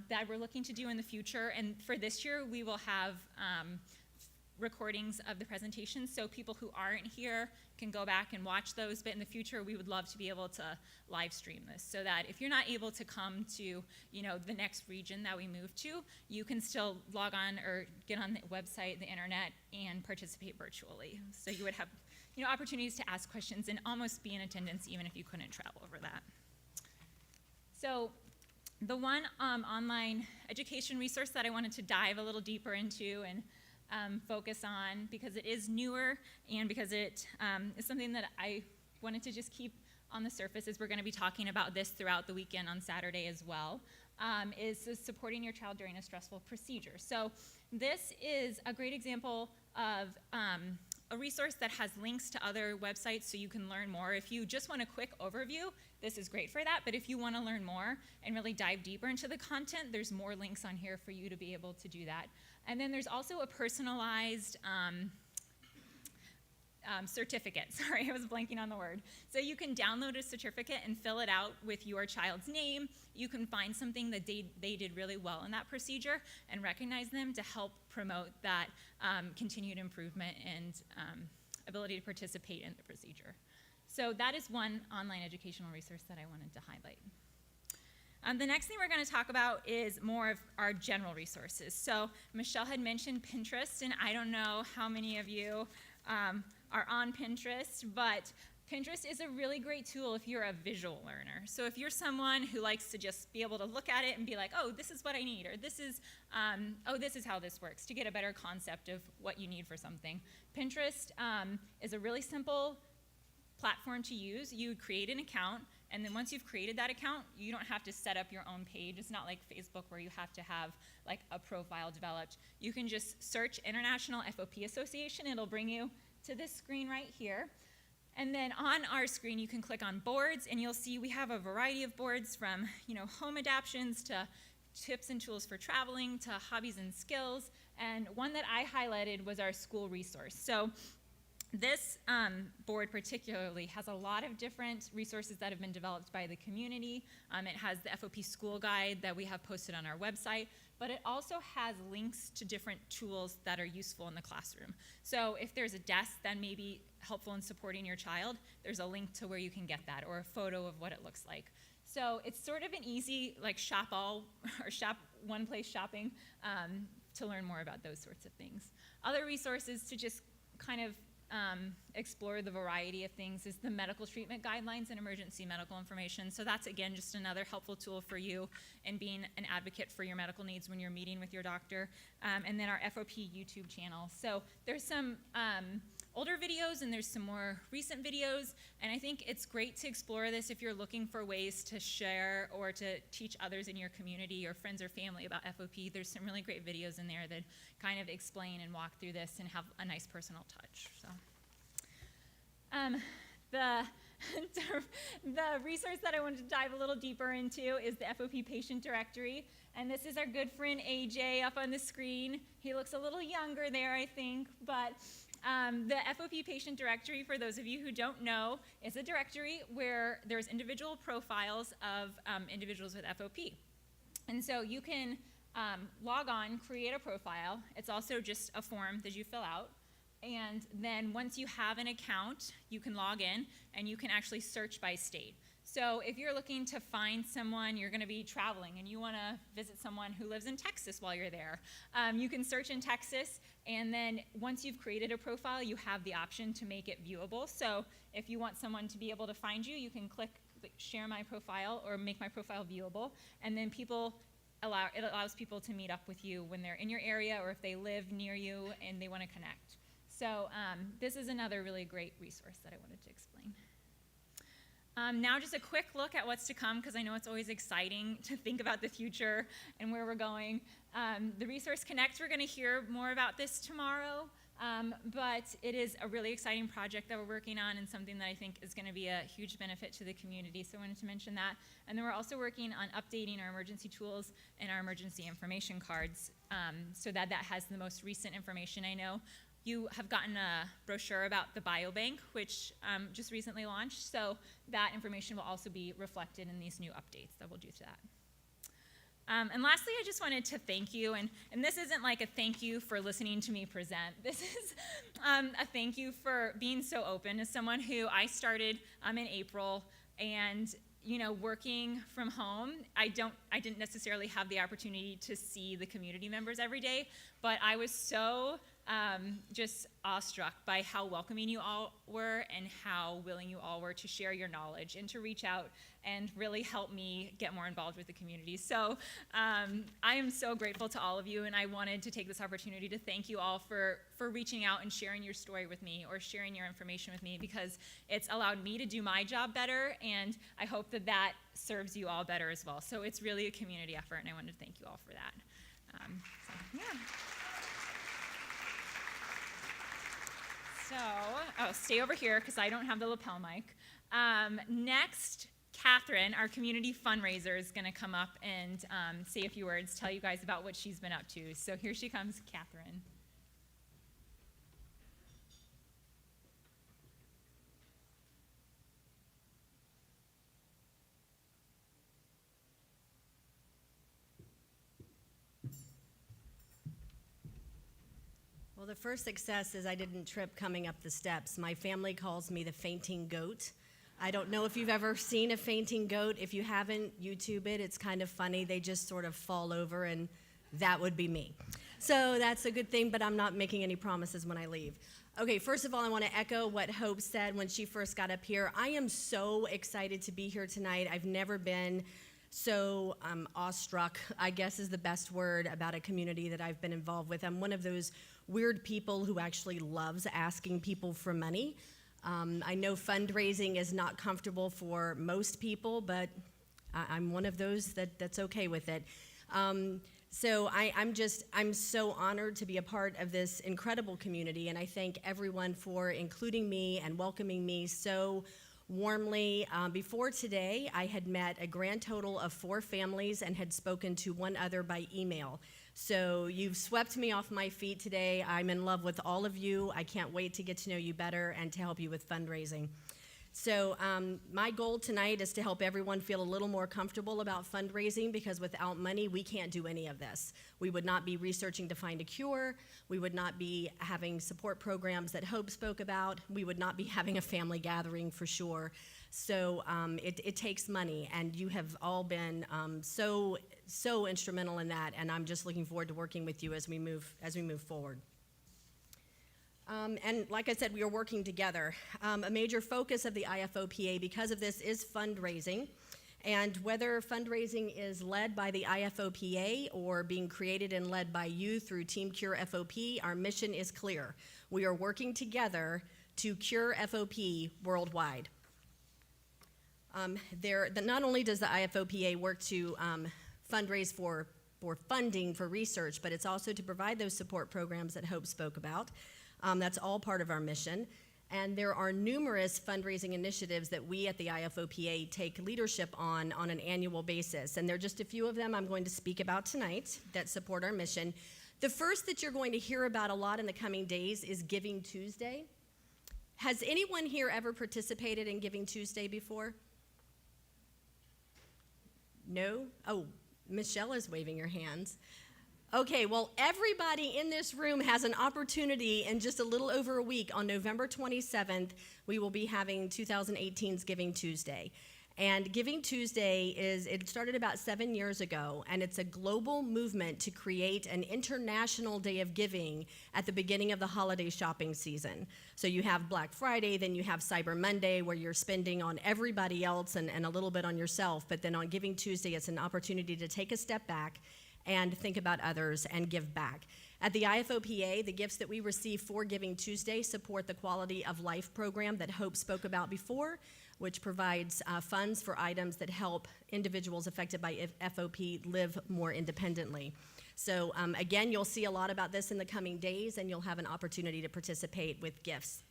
Speaker 2: that we're looking to do in the future, and for this year, we will have recordings of the presentations, so people who aren't here can go back and watch those, but in the future, we would love to be able to live stream this, so that if you're not able to come to, the next region that we move to, you can still log on or get on the website, the internet, and participate virtually. So you would have, opportunities to ask questions and almost be in attendance even if you couldn't travel over that. So the one online education resource that I wanted to dive a little deeper into and focus on, because it is newer and because it is something that I wanted to just keep on the surface, as we're going to be talking about this throughout the weekend on Saturday as well, is supporting your child during a stressful procedure. So this is a great example of a resource that has links to other websites so you can learn more. If you just want a quick overview, this is great for that, but if you want to learn more and really dive deeper into the content, there's more links on here for you to be able to do that. And then there's also a personalized certificate. Sorry, I was blanking on the word. So you can download a certificate and fill it out with your child's name. You can find something that they did really well in that procedure and recognize them to help promote that continued improvement and ability to participate in the procedure. So that is one online educational resource that I wanted to highlight. The next thing we're going to talk about is more of our general resources. So Michelle had mentioned Pinterest, and I don't know how many of you are on Pinterest, but Pinterest is a really great tool if you're a visual learner. So if you're someone who likes to just be able to look at it and be like, oh, this is what I need, or this is how this works, to get a better concept of what you need for something. Pinterest is a really simple platform to use. You create an account, and then once you've created that account, you don't have to set up your own page. It's not like Facebook where you have to have like a profile developed. You can just search International FOP Association. It'll bring you to this screen right here. And then on our screen, you can click on boards, and you'll see we have a variety of boards from, home adaptions to tips and tools for traveling to hobbies and skills. And one that I highlighted was our school resource. So this board particularly has a lot of different resources that have been developed by the community. It has the FOP school guide that we have posted on our website, but it also has links to different tools that are useful in the classroom. So if there's a desk that may be helpful in supporting your child, there's a link to where you can get that, or a photo of what it looks like. So it's sort of an easy shop all or shop one place shopping to learn more about those sorts of things. Other resources to just kind of explore the variety of things is the medical treatment guidelines and emergency medical information. So that's, again, just another helpful tool for you in being an advocate for your medical needs when you're meeting with your doctor. And then our FOP YouTube channel. So there's some older videos and there's some more recent videos, and I think it's great to explore this if you're looking for ways to share or to teach others in your community or friends or family about FOP. There's some really great videos in there that kind of explain and walk through this and have a nice personal touch. So, the resource that I wanted to dive a little deeper into is the FOP patient directory, and this is our good friend AJ up on the screen. He looks a little younger there, I think, but the FOP patient directory, for those of you who don't know, is a directory where there's individual profiles of individuals with FOP. And so you can log on, create a profile. It's also just a form that you fill out. And then once you have an account, you can log in and you can actually search by state. So if you're looking to find someone, you're going to be traveling and you want to visit someone who lives in Texas while you're there, you can search in Texas, and then once you've created a profile, you have the option to make it viewable. So if you want someone to be able to find you, you can click share my profile or make my profile viewable, and then it allows people to meet up with you when they're in your area or if they live near you and they want to connect. So this is another really great resource that I wanted to explain. Now just a quick look at what's to come, because I know it's always exciting to think about the future and where we're going. The Resource Connect, we're going to hear more about this tomorrow, but it is a really exciting project that we're working on and something that I think is going to be a huge benefit to the community, so I wanted to mention that. And then we're also working on updating our emergency tools and our emergency information cards so that has the most recent information. I know you have gotten a brochure about the biobank, which just recently launched, so that information will also be reflected in these new updates that we'll do to that. And lastly, I just wanted to thank you, and this isn't like a thank you for listening to me present. This is a thank you for being so open. As someone who I started in April, and working from home, I didn't necessarily have the opportunity to see the community members every day, but I was so just awestruck by how welcoming you all were and how willing you all were to share your knowledge and to reach out and really help me get more involved with the community. So I am so grateful to all of you, and I wanted to take this opportunity to thank you all for reaching out and sharing your story with me or sharing your information with me, because it's allowed me to do my job better, and I hope that serves you all better as well. So it's really a community effort, and I wanted to thank you all for that. Stay over here because I don't have the lapel mic. Next, Catherine, our community fundraiser, is going to come up and say a few words, tell you guys about what she's been up to. So here she comes, Catherine.
Speaker 3: Well, the first success is I didn't trip coming up the steps. My family calls me the fainting goat. I don't know if you've ever seen a fainting goat. If you haven't, YouTube it. It's kind of funny. They just sort of fall over, and that would be me. So that's a good thing, but I'm not making any promises when I leave. Okay, first of all, I want to echo what Hope said when she first got up here. I am so excited to be here tonight. I've never been so awestruck, I guess is the best word, about a community that I've been involved with. I'm one of those weird people who actually loves asking people for money. I know fundraising is not comfortable for most people, but I'm one of those that's okay with it. So I'm so honored to be a part of this incredible community, and I thank everyone for including me and welcoming me so warmly. Before today, I had met a grand total of 4 families and had spoken to 1 other by email. So you've swept me off my feet today. I'm in love with all of you. I can't wait to get to know you better and to help you with fundraising. So my goal tonight is to help everyone feel a little more comfortable about fundraising, because without money, we can't do any of this. We would not be researching to find a cure. We would not be having support programs that Hope spoke about. We would not be having a family gathering for sure. So it takes money, and you have all been so instrumental in that, and I'm just looking forward to working with you as we move forward. And like I said, we are working together. A major focus of the IFOPA because of this is fundraising. And whether fundraising is led by the IFOPA or being created and led by you through Team Cure FOP, our mission is clear. We are working together to cure FOP worldwide. Not only does the IFOPA work to fundraise for funding for research, but it's also to provide those support programs that Hope spoke about. That's all part of our mission. And there are numerous fundraising initiatives that we at the IFOPA take leadership on an annual basis. And there are just a few of them I'm going to speak about tonight that support our mission. The first that you're going to hear about a lot in the coming days is Giving Tuesday. Has anyone here ever participated in Giving Tuesday before? No? Oh, Michelle is waving her hands. Okay, well, everybody in this room has an opportunity in just a little over a week. On November 27th, we will be having 2018's Giving Tuesday. And Giving Tuesday it started about 7 years ago, and it's a global movement to create an international day of giving at the beginning of the holiday shopping season. So you have Black Friday, then you have Cyber Monday, where you're spending on everybody else and a little bit on yourself. But then on Giving Tuesday, it's an opportunity to take a step back and think about others and give back. At the IFOPA, the gifts that we receive for Giving Tuesday support the Quality of Life program that Hope spoke about before, which provides funds for items that help individuals affected by FOP live more independently. So again, you'll see a lot about this in the coming days, and you'll have an opportunity to participate with gifts.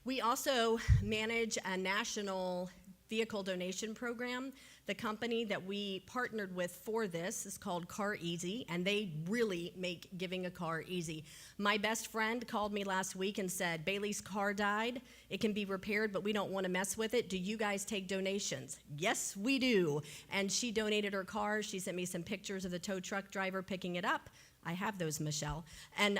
Speaker 3: We also manage a national vehicle donation program. The company that we partnered with for this is called Car Easy, and they really make giving a car easy. My best friend called me last week and said, Bailey's car died. It can be repaired, but we don't want to mess with it. Do you guys take donations? Yes, we do. And she donated her car. She sent me some pictures of the tow truck driver picking it up. I have those, Michelle. And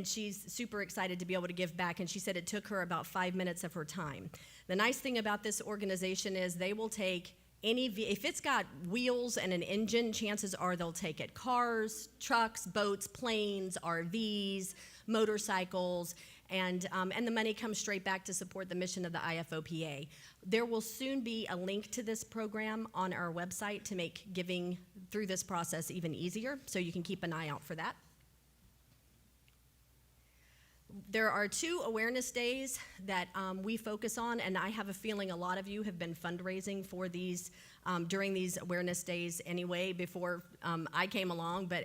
Speaker 3: she's super excited to be able to give back, and she said it took her about 5 minutes of her time. The nice thing about this organization is they will take if it's got wheels and an engine, chances are they'll take it. Cars, trucks, boats, planes, RVs, motorcycles, and the money comes straight back to support the mission of the IFOPA. There will soon be a link to this program on our website to make giving through this process even easier, so you can keep an eye out for that. There are 2 awareness days that we focus on, and I have a feeling a lot of you have been fundraising for these during these awareness days anyway before I came along, but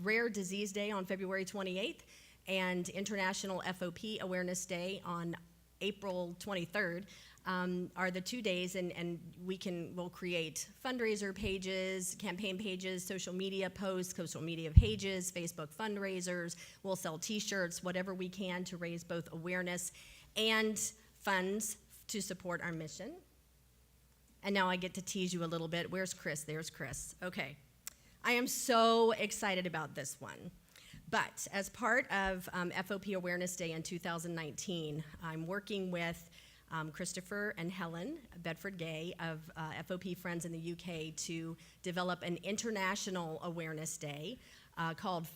Speaker 3: Rare Disease Day on February 28th and International FOP Awareness Day on April 23rd are the 2 days, and we'll create fundraiser pages, campaign pages, social media posts, social media pages, Facebook fundraisers. We'll sell t-shirts, whatever we can to raise both awareness and funds to support our mission. And now I get to tease you a little bit. Where's Chris? There's Chris. Okay. I am so excited about this one. But as part of FOP Awareness Day in 2019, I'm working with Christopher and Helen Bedford Gay of FOP Friends in the UK to develop an international awareness day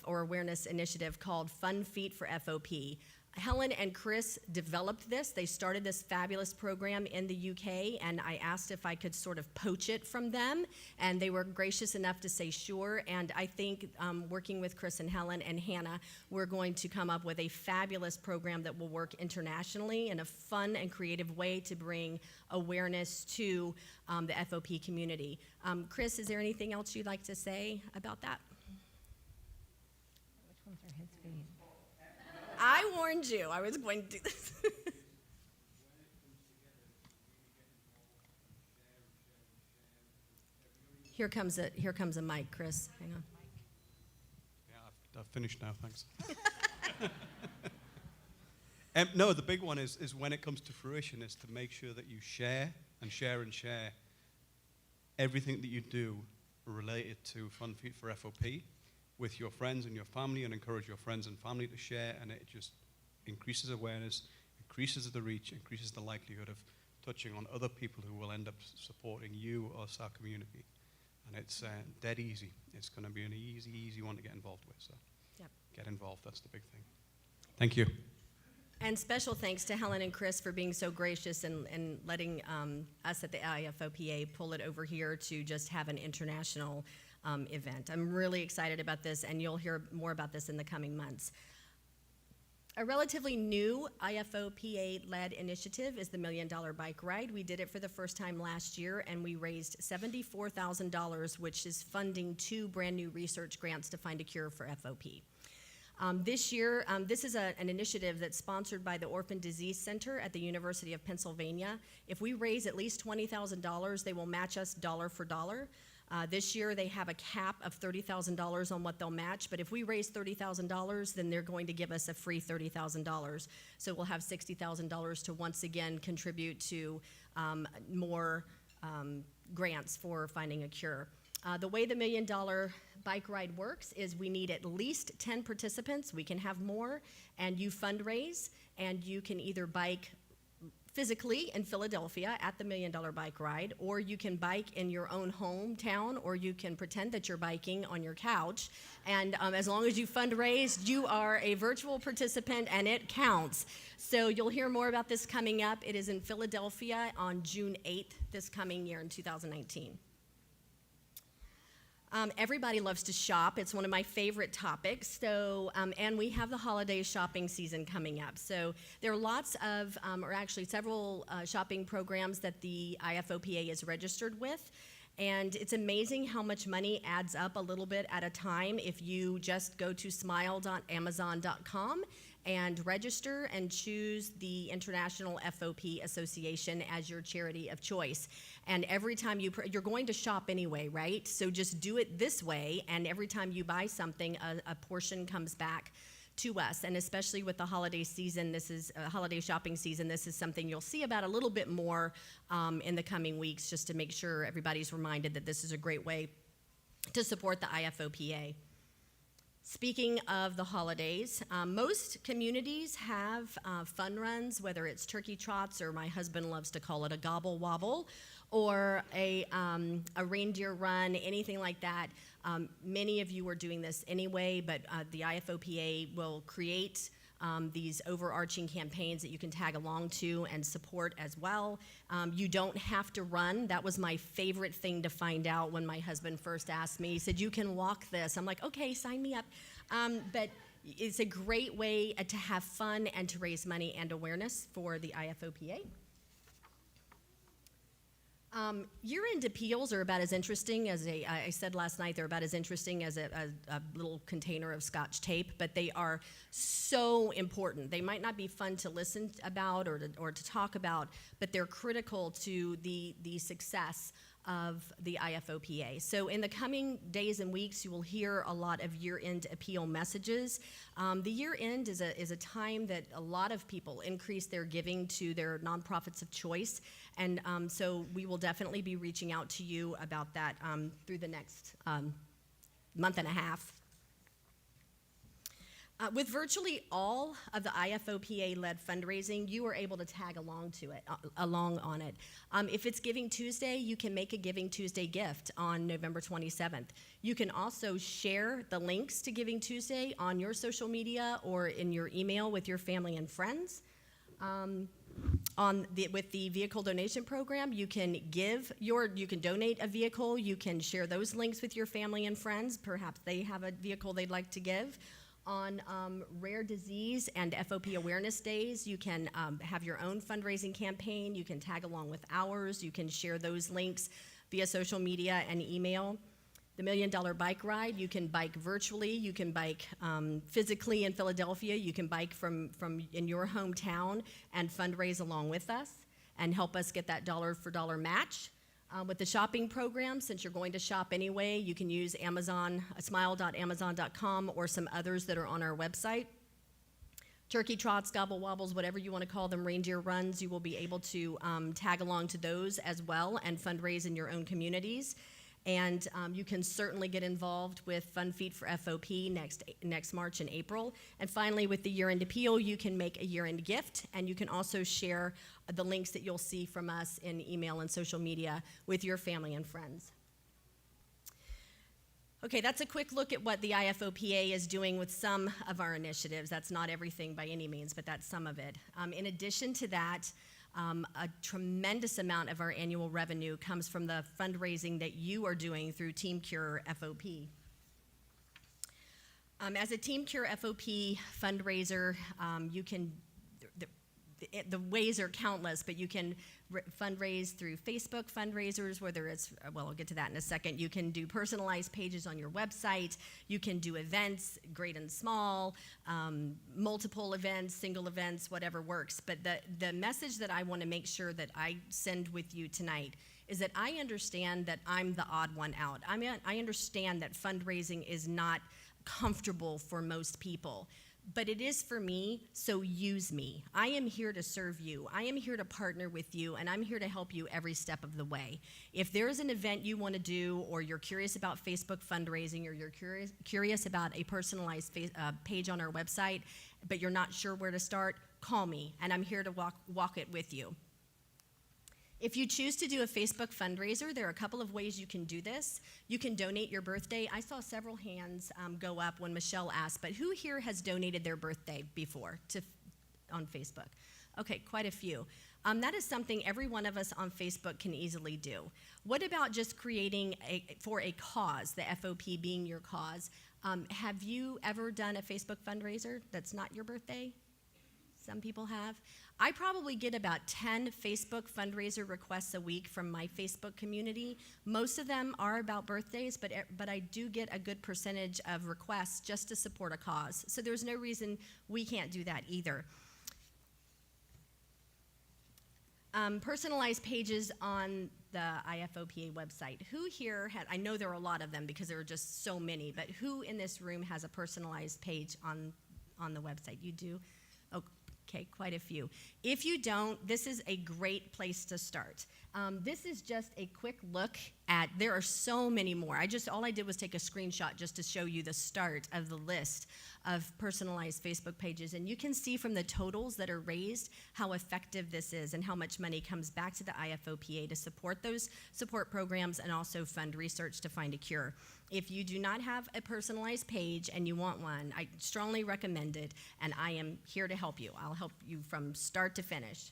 Speaker 3: or awareness initiative called Fun Feet for FOP. Helen and Chris developed this. They started this fabulous program in the UK, and I asked if I could sort of poach it from them, and they were gracious enough to say sure. And I think working with Chris and Helen and Hannah, we're going to come up with a fabulous program that will work internationally in a fun and creative way to bring awareness to the FOP community. Chris, is there anything else you'd like to say about that?
Speaker 2: Which ones are his feet?
Speaker 3: I warned you I was going to do this. Here comes a mic, Chris. Hang on.
Speaker 4: Yeah, I've finished now, thanks. No, the big one is when it comes to fruition is to make sure that you share and share and share everything that you do related to Fun Feet for FOP with your friends and your family, and encourage your friends and family to share, and it just increases awareness, increases the reach, increases the likelihood of touching on other people who will end up supporting you or our community. And it's dead easy. It's going to be an easy one to get involved with. So
Speaker 3: Yep.
Speaker 4: get involved, that's the big thing. Thank you.
Speaker 3: And special thanks to Helen and Chris for being so gracious and letting us at the IFOPA pull it over here to just have an international event. I'm really excited about this, and you'll hear more about this in the coming months. A relatively new IFOPA-led initiative is the $1 Million Bike Ride. We did it for the first time last year, and we raised $74,000, which is funding 2 brand new research grants to find a cure for FOP. This year, this is an initiative that's sponsored by the Orphan Disease Center at the University of Pennsylvania. If we raise at least $20,000, they will match us dollar for dollar. This year, they have a cap of $30,000 on what they'll match, but if we raise $30,000, then they're going to give us a free $30,000. So we'll have $60,000 to once again contribute to more grants for finding a cure. The way the $1 Million Bike Ride works is we need at least 10 participants. We can have more, and you fundraise, and you can either bike physically in Philadelphia at the $1 Million Bike Ride, or you can bike in your own hometown, or you can pretend that you're biking on your couch. And as long as you fundraise, you are a virtual participant, and it counts. So you'll hear more about this coming up. It is in Philadelphia on June 8th this coming year in 2019. Everybody loves to shop. It's one of my favorite topics. So, and we have the holiday shopping season coming up. So there are lots of, or actually several shopping programs that the IFOPA is registered with. And it's amazing how much money adds up a little bit at a time if you just go to smile.amazon.com and register and choose the International FOP Association as your charity of choice. And every time you're going to shop anyway, right? So just do it this way, and every time you buy something, a portion comes back to us. And especially with the holiday season, this is holiday shopping season, this is something you'll see about a little bit more in the coming weeks, just to make sure everybody's reminded that this is a great way to support the IFOPA. Speaking of the holidays, most communities have fun runs, whether it's turkey trots, or my husband loves to call it a gobble wobble, or a reindeer run, anything like that. Many of you are doing this anyway, but the IFOPA will create these overarching campaigns that you can tag along to and support as well. You don't have to run. That was my favorite thing to find out when my husband first asked me. He said, "You can walk this." I'm like, okay, sign me up. But it's a great way to have fun and to raise money and awareness for the IFOPA. Year-end appeals are about as interesting as I said last night, they're about as interesting as a little container of Scotch tape, but they are so important. They might not be fun to listen about or to talk about, but they're critical to the success of the IFOPA. So in the coming days and weeks, you will hear a lot of year-end appeal messages. The year-end is a time that a lot of people increase their giving to their nonprofits of choice, and so we will definitely be reaching out to you about that through the next month and a half. With virtually all of the IFOPA-led fundraising, you are able to tag along on it. If it's Giving Tuesday, you can make a Giving Tuesday gift on November 27th. You can also share the links to Giving Tuesday on your social media or in your email with your family and friends. With the vehicle donation program, you can donate a vehicle. You can share those links with your family and friends. Perhaps they have a vehicle they'd like to give. On rare disease and FOP awareness days, you can have your own fundraising campaign. You can tag along with ours. You can share those links via social media and email. The $1 Million Bike Ride, you can bike virtually. You can bike physically in Philadelphia. You can bike from in your hometown and fundraise along with us and help us get that dollar for dollar match. With the shopping program, since you're going to shop anyway, you can use Amazon, smile.amazon.com, or some others that are on our website. Turkey trots, gobble wobbles, whatever you want to call them, reindeer runs, you will be able to tag along to those as well and fundraise in your own communities. And you can certainly get involved with Fund Feet for FOP next March and April. And finally, with the year-end appeal, you can make a year-end gift, and you can also share the links that you'll see from us in email and social media with your family and friends. Okay, that's a quick look at what the IFOPA is doing with some of our initiatives. That's not everything by any means, but that's some of it. In addition to that, a tremendous amount of our annual revenue comes from the fundraising that you are doing through Team Cure FOP. As a Team Cure FOP fundraiser, you can, the ways are countless, but you can fundraise through Facebook fundraisers, whether it's, well, I'll get to that in a second. You can do personalized pages on your website. You can do events, great and small, multiple events, single events, whatever works. But the message that I want to make sure that I send with you tonight is that I understand that I'm the odd one out. I understand that fundraising is not comfortable for most people. But it is for me, so use me. I am here to serve you. I am here to partner with you, and I'm here to help you every step of the way. If there's an event you want to do, or you're curious about Facebook fundraising, or you're curious about a personalized page on our website, but you're not sure where to start, call me, and I'm here to walk it with you. If you choose to do a Facebook fundraiser, there are a couple of ways you can do this. You can donate your birthday. I saw several hands go up when Michelle asked, but who here has donated their birthday before on Facebook? Okay, quite a few. That is something every one of us on Facebook can easily do. What about just creating for a cause, the FOP being your cause? Have you ever done a Facebook fundraiser that's not your birthday? Some people have. I probably get about 10 Facebook fundraiser requests a week from my Facebook community. Most of them are about birthdays, but I do get a good percentage of requests just to support a cause. So there's no reason we can't do that either. Personalized pages on the IFOPA website. Who here I know there are a lot of them because there are just so many, but who in this room has a personalized page on the website? You do? Okay, quite a few. If you don't, this is a great place to start. This is just a quick look at, there are so many more. All I did was take a screenshot just to show you the start of the list of personalized Facebook pages. And you can see from the totals that are raised how effective this is and how much money comes back to the IFOPA to support those support programs and also fund research to find a cure. If you do not have a personalized page and you want one, I strongly recommend it, and I am here to help you. I'll help you from start to finish.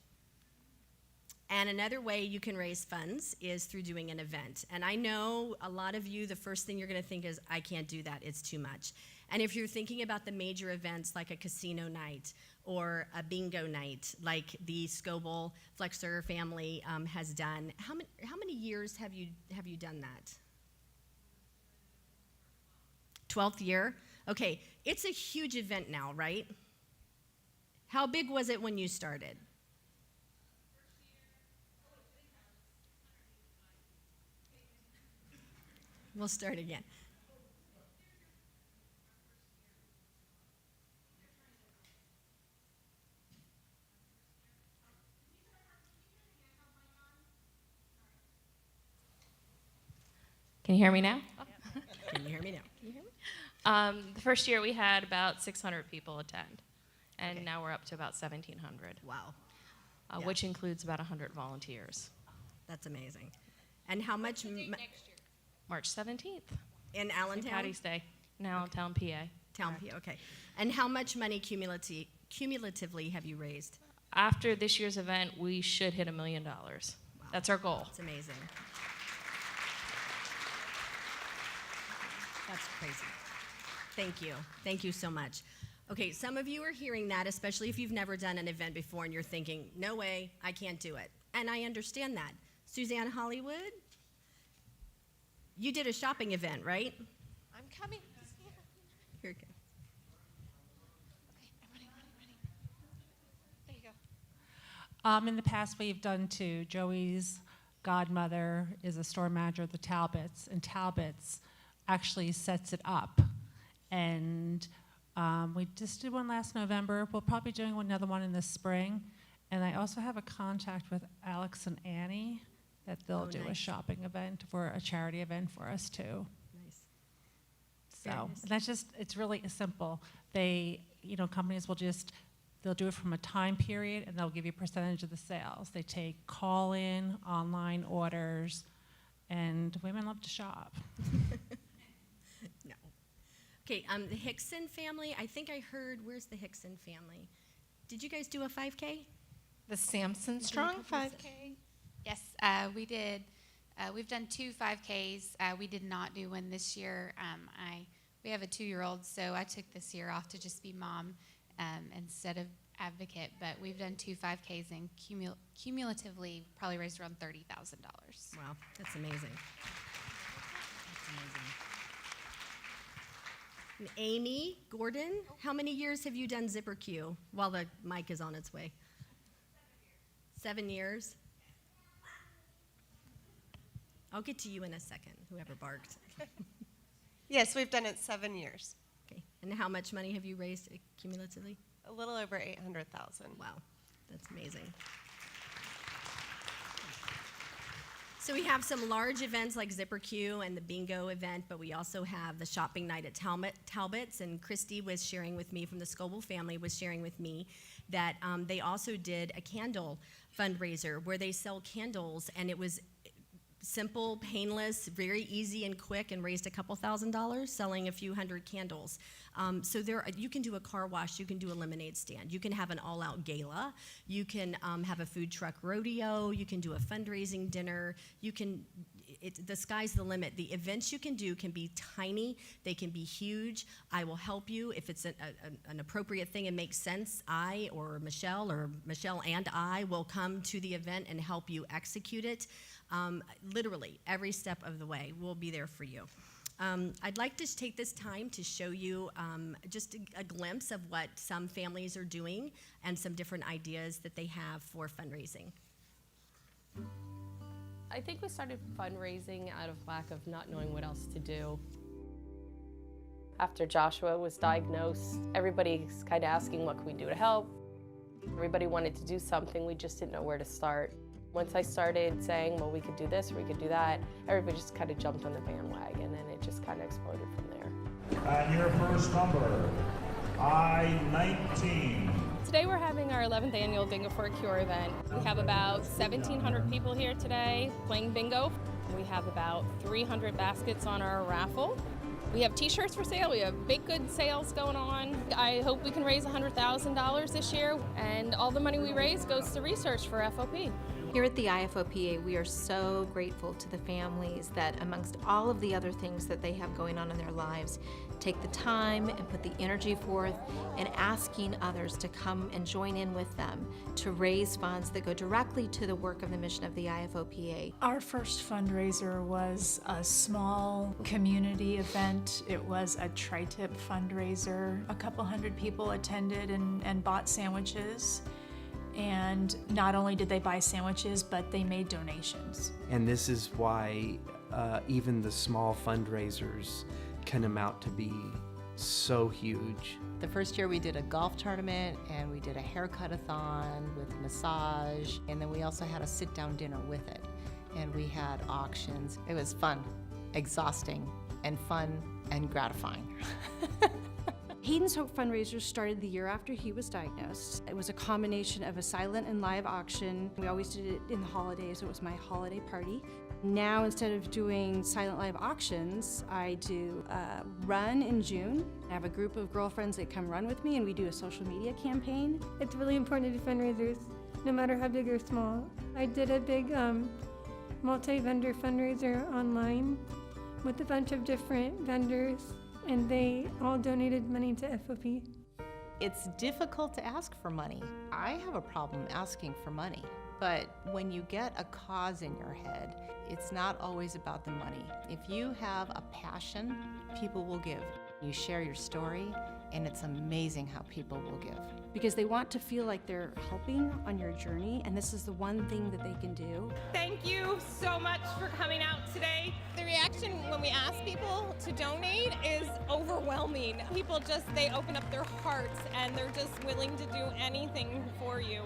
Speaker 3: And another way you can raise funds is through doing an event. And I know a lot of you, the first thing you're going to think is, I can't do that, it's too much. And if you're thinking about the major events like a casino night or a bingo night like the Scoble Flexer family has done, how many years have you done that? 12th year? Okay, it's a huge event now, right? How big was it when you started? We'll start again.
Speaker 5: Can you hear me now?
Speaker 3: Can you hear me now?
Speaker 5: Can you hear me? The first year we had about 600 people attend, and
Speaker 3: Okay.
Speaker 5: now we're up to about 1,700,
Speaker 3: Wow, Yeah.
Speaker 5: which includes about 100 volunteers.
Speaker 3: that's amazing. And how much
Speaker 5: March 17th,
Speaker 3: in
Speaker 5: St.
Speaker 3: Allentown?
Speaker 5: Patty's Day, in Allentown, PA.
Speaker 3: Town P, okay. And how much money cumulatively have you raised?
Speaker 5: After this year's event, we should hit $1 million. That's our goal.
Speaker 3: That's amazing. That's crazy. Thank you. Thank you so much. Okay, some of you are hearing that, especially if you've never done an event before and you're thinking, no way, I can't do it. And I understand that. Suzanne Hollywood, you did a shopping event, right?
Speaker 6: I'm coming.
Speaker 3: Here you go.
Speaker 6: I'm running. There you go.
Speaker 7: In the past, we've done two. Joey's godmother is a store manager at the Talbots, and Talbots actually sets it up. And we just did one last November. We'll probably be doing another one in the spring. And I also have a contact with Alex and Annie that they'll do a
Speaker 3: nice.
Speaker 7: shopping event for a charity event for us too.
Speaker 3: Nice.
Speaker 7: So
Speaker 3: Very nice.
Speaker 7: that's just, it's really simple. They, companies will they'll do it from a time period and they'll give you a percentage of the sales. They take call-in, online orders, and women love to shop.
Speaker 3: No. Okay, the Hickson family, I think I heard, where's the Hickson family? Did you guys do a 5K?
Speaker 6: The Samson Strong 5K. Yes, we did. We've done 2 5Ks. We did not do one this year. We have a 2-year-old, so I took this year off to just be mom instead of advocate. But we've done 2 5Ks and cumulatively probably raised around $30,000.
Speaker 3: Wow, that's amazing. That's amazing. And Amy Gordon, how many years have you done Zipper Q while the mic is on its way? 7 years? I'll get to you in a second, whoever barked.
Speaker 8: Yes, we've done it 7 years.
Speaker 3: Okay, and how much money have you raised cumulatively?
Speaker 8: A little over 800,000.
Speaker 3: Wow, that's amazing. So we have some large events like Zipper Q and the bingo event, but we also have the shopping night at Talbot's, and Christy was sharing with me, from the Scoble family, was sharing with me that they also did a candle fundraiser where they sell candles, and it was simple, painless, very easy and quick, and raised a couple $1,000 selling a few hundred candles. So you can do a car wash, you can do a lemonade stand, you can have an all-out gala, you can have a food truck rodeo, you can do a fundraising dinner, the sky's the limit. The events you can do can be tiny, they can be huge. I will help you if it's an appropriate thing and makes sense. I or Michelle and I will come to the event and help you execute it. Literally, every step of the way, we'll be there for you. I'd like to take this time to show you just a glimpse of what some families are doing and some different ideas that they have for fundraising.
Speaker 9: I think we started fundraising out of lack of not knowing what else to do. After Joshua was diagnosed, everybody's kind of asking, what can we do to help? Everybody wanted to do something, we just didn't know where to start. Once I started saying, well, we could do this, or we could do that, everybody just kind of jumped on the bandwagon, and it just kind of exploded from there.
Speaker 10: And your first number, I-19.
Speaker 11: Today we're having our 11th annual Bingo for a Cure event. We have about 1,700 people here today playing bingo. We have about 300 baskets on our raffle. We have t-shirts for sale. We have baked good sales going on. I hope we can raise $100,000 this year, and all the money we raise goes to research for FOP.
Speaker 12: Here at the IFOPA, we are so grateful to the families that, amongst all of the other things that they have going on in their lives, take the time and put the energy forth in asking others to come and join in with them to raise funds that go directly to the work of the mission of the IFOPA.
Speaker 13: Our first fundraiser was a small community event. It was a tri-tip fundraiser. A couple hundred people attended and bought sandwiches. And not only did they buy sandwiches, but they made donations.
Speaker 14: And this is why even the small fundraisers can amount to be so huge.
Speaker 15: The first year we did a golf tournament, and we did a haircut-a-thon with massage, and then we also had a sit-down dinner with it. And we had auctions. It was fun, exhausting, and fun and gratifying.
Speaker 10: Hayden's Hope fundraiser started the year after he was diagnosed. It was a combination of a silent and live auction. We always did it in the holidays, so it was my holiday party. Now, instead of doing silent live auctions, I do a run in June. I have a group of girlfriends that come run with me, and we do a social media campaign.
Speaker 16: It's really important to do fundraisers, no matter how big or small. I did a big multi-vendor fundraiser online with a bunch of different vendors, and they all donated money to FOP.
Speaker 15: It's difficult to ask for money. I have a problem asking for money, but when you get a cause in your head, it's not always about the money. If you have a passion, people will give. You share your story, and it's amazing how people will give.
Speaker 10: Because they want to feel like they're helping on your journey, and this is the one thing that they can do.
Speaker 17: Thank you so much for coming out today. The reaction when we ask people to donate is overwhelming. People they open up their hearts and they're just willing to do anything for you.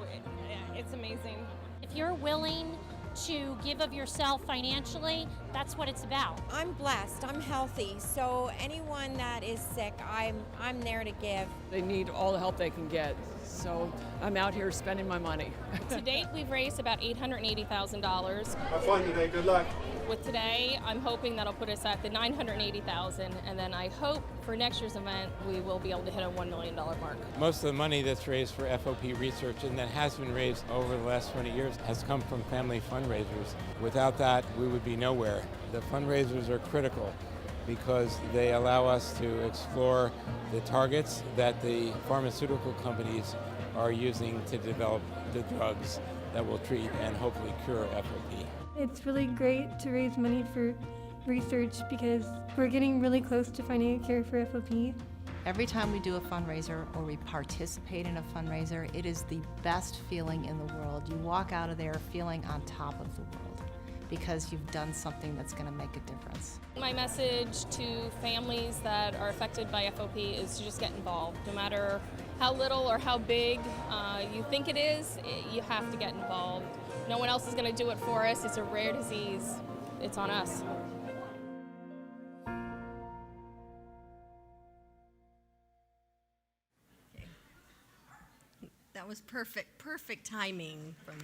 Speaker 17: It's amazing.
Speaker 18: If you're willing to give of yourself financially, that's what it's about.
Speaker 19: I'm blessed, I'm healthy, so anyone that is sick, I'm there to give.
Speaker 20: They need all the help they can get, so I'm out here spending my money.
Speaker 11: To date, we've raised about $880,000.
Speaker 21: Have fun today, good luck.
Speaker 11: With today, I'm hoping that'll put us at the $980,000, and then I hope for next year's event we will be able to hit a $1 million mark.
Speaker 22: Most of the money that's raised for FOP research and that has been raised over the last 20 years has come from family fundraisers. Without that, we would be nowhere. The fundraisers are critical because they allow us to explore the targets that the pharmaceutical companies are using to develop the drugs that will treat and hopefully cure FOP.
Speaker 16: It's really great to raise money for research because we're getting really close to finding a cure for FOP.
Speaker 15: Every time we do a fundraiser or we participate in a fundraiser, it is the best feeling in the world. You walk out of there feeling on top of the world because you've done something that's going to make a difference.
Speaker 11: My message to families that are affected by FOP is to just get involved. No matter how little or how big you think it is, you have to get involved. No one else is going to do it for us. It's a rare disease. It's on us.
Speaker 3: That was perfect timing from.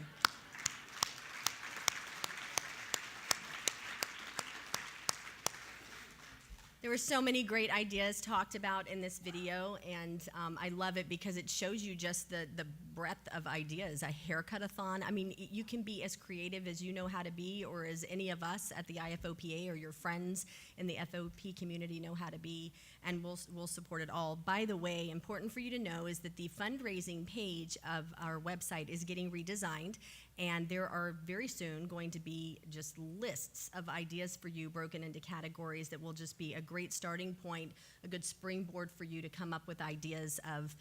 Speaker 3: There were so many great ideas talked about in this video, and I love it because it shows you just the breadth of ideas. A haircut-a-thon. I mean, you can be as creative as you know how to be, or as any of us at the IFOPA or your friends in the FOP community know how to be, and we'll support it all. By the way, important for you to know is that the fundraising page of our website is getting redesigned, and there are very soon going to be just lists of ideas for you broken into categories that will just be a great starting point, a good springboard for you to come up with ideas of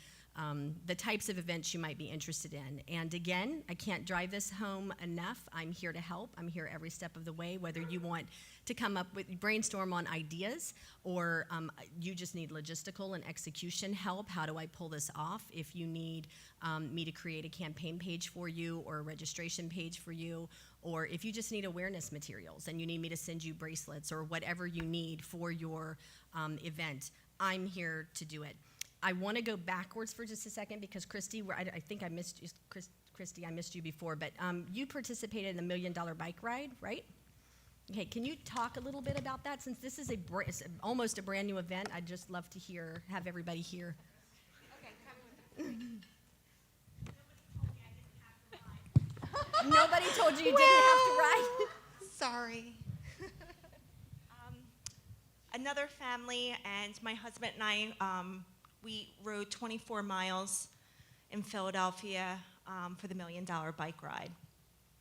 Speaker 3: the types of events you might be interested in. And again, I can't drive this home enough. I'm here to help. I'm here every step of the way, whether you want to come up with, brainstorm on ideas, or you just need logistical and execution help. How do I pull this off? If you need me to create a campaign page for you or a registration page for you, or if you just need awareness materials and you need me to send you bracelets or whatever you need for your event, I'm here to do it. I want to go backwards for just a second because Christy, I think I missed you, Christy, I missed you before, but you participated in the $1 Million Bike Ride, right? Okay, can you talk a little bit about that? Since this is almost a brand new event, I'd just love to have everybody here.
Speaker 19: Okay,
Speaker 3: Nobody told you you didn't have to ride?
Speaker 23: Sorry. Another family and my husband and I, we rode 24 miles in Philadelphia for the $1 Million Bike Ride.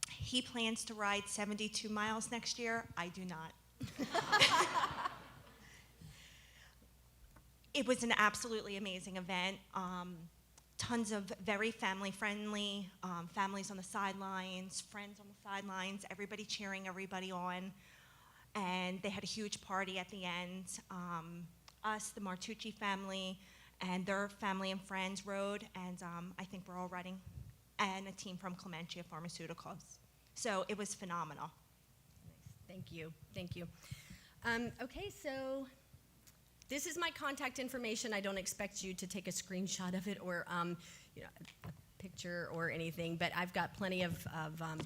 Speaker 23: He plans to ride 72 miles next year. I do not. It was an absolutely amazing event. Tons of very family-friendly, families on the sidelines, friends on the sidelines, everybody cheering everybody on. And they had a huge party at the end. Us, the Martucci family, and their family and friends rode, and I think we're all riding, and a team from Clementia Pharmaceuticals. So it was phenomenal.
Speaker 3: Thank you, thank you. Okay, so this is my contact information. I don't expect you to take a screenshot of it or a picture or anything, but I've got plenty of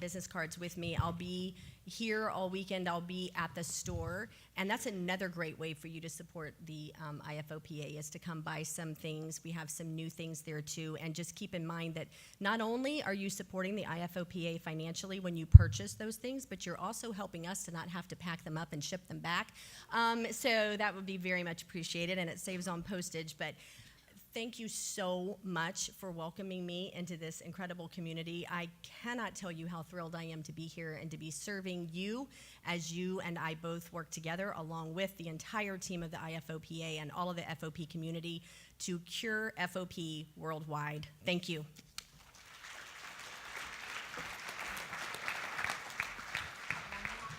Speaker 3: business cards with me. I'll be here all weekend. I'll be at the store, and that's another great way for you to support the IFOPA is to come buy some things. We have some new things there too, and just keep in mind that not only are you supporting the IFOPA financially when you purchase those things, but you're also helping us to not have to pack them up and ship them back. So that would be very much appreciated, and it saves on postage. But thank you so much for welcoming me into this incredible community. I cannot tell you how thrilled I am to be here and to be serving you as you and I both work together along with the entire team of the IFOPA and all of the FOP community to cure FOP worldwide. Thank you.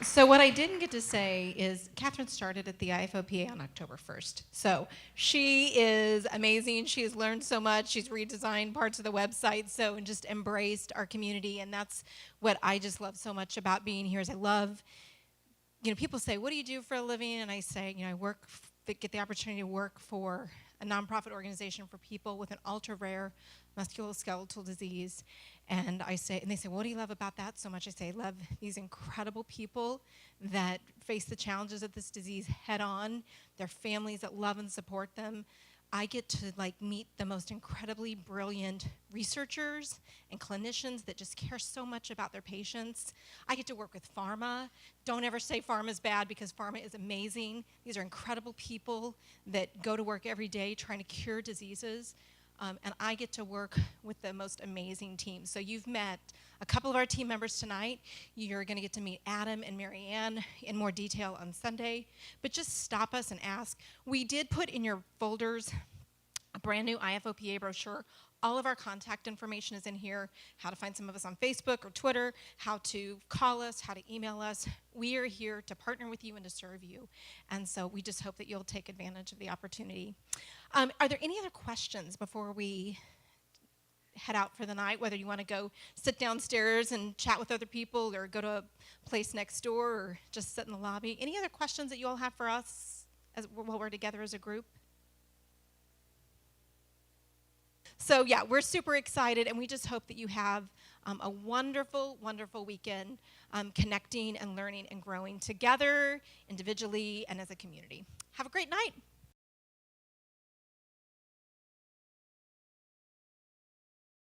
Speaker 1: So what I didn't get to say is Catherine started at the IFOPA on October 1st. So she is amazing. She has learned so much. She's redesigned parts of the website and just embraced our community. And that's what I just love so much about being here is I love, people say, what do you do for a living? And I say, I get the opportunity to work for a nonprofit organization for people with an ultra-rare musculoskeletal disease. And they say, well, what do you love about that so much? I say, I love these incredible people that face the challenges of this disease head on, their families that love and support them. I get to meet the most incredibly brilliant researchers and clinicians that just care so much about their patients. I get to work with pharma. Don't ever say pharma is bad because pharma is amazing. These are incredible people that go to work every day trying to cure diseases. And I get to work with the most amazing team. So you've met a couple of our team members tonight. You're going to get to meet Adam and Marianne in more detail on Sunday. But just stop us and ask. We did put in your folders a brand new IFOPA brochure. All of our contact information is in here, how to find some of us on Facebook or Twitter, how to call us, how to email us. We are here to partner with you and to serve you. And so we just hope that you'll take advantage of the opportunity. Are there any other questions before we head out for the night, whether you want to go sit downstairs and chat with other people or go to a place next door or just sit in the lobby? Any other questions that you all have for us while we're together as a group? So yeah, we're super excited, and we just hope that you have a wonderful, wonderful weekend connecting and learning and growing together, individually, and as a community. Have a great night.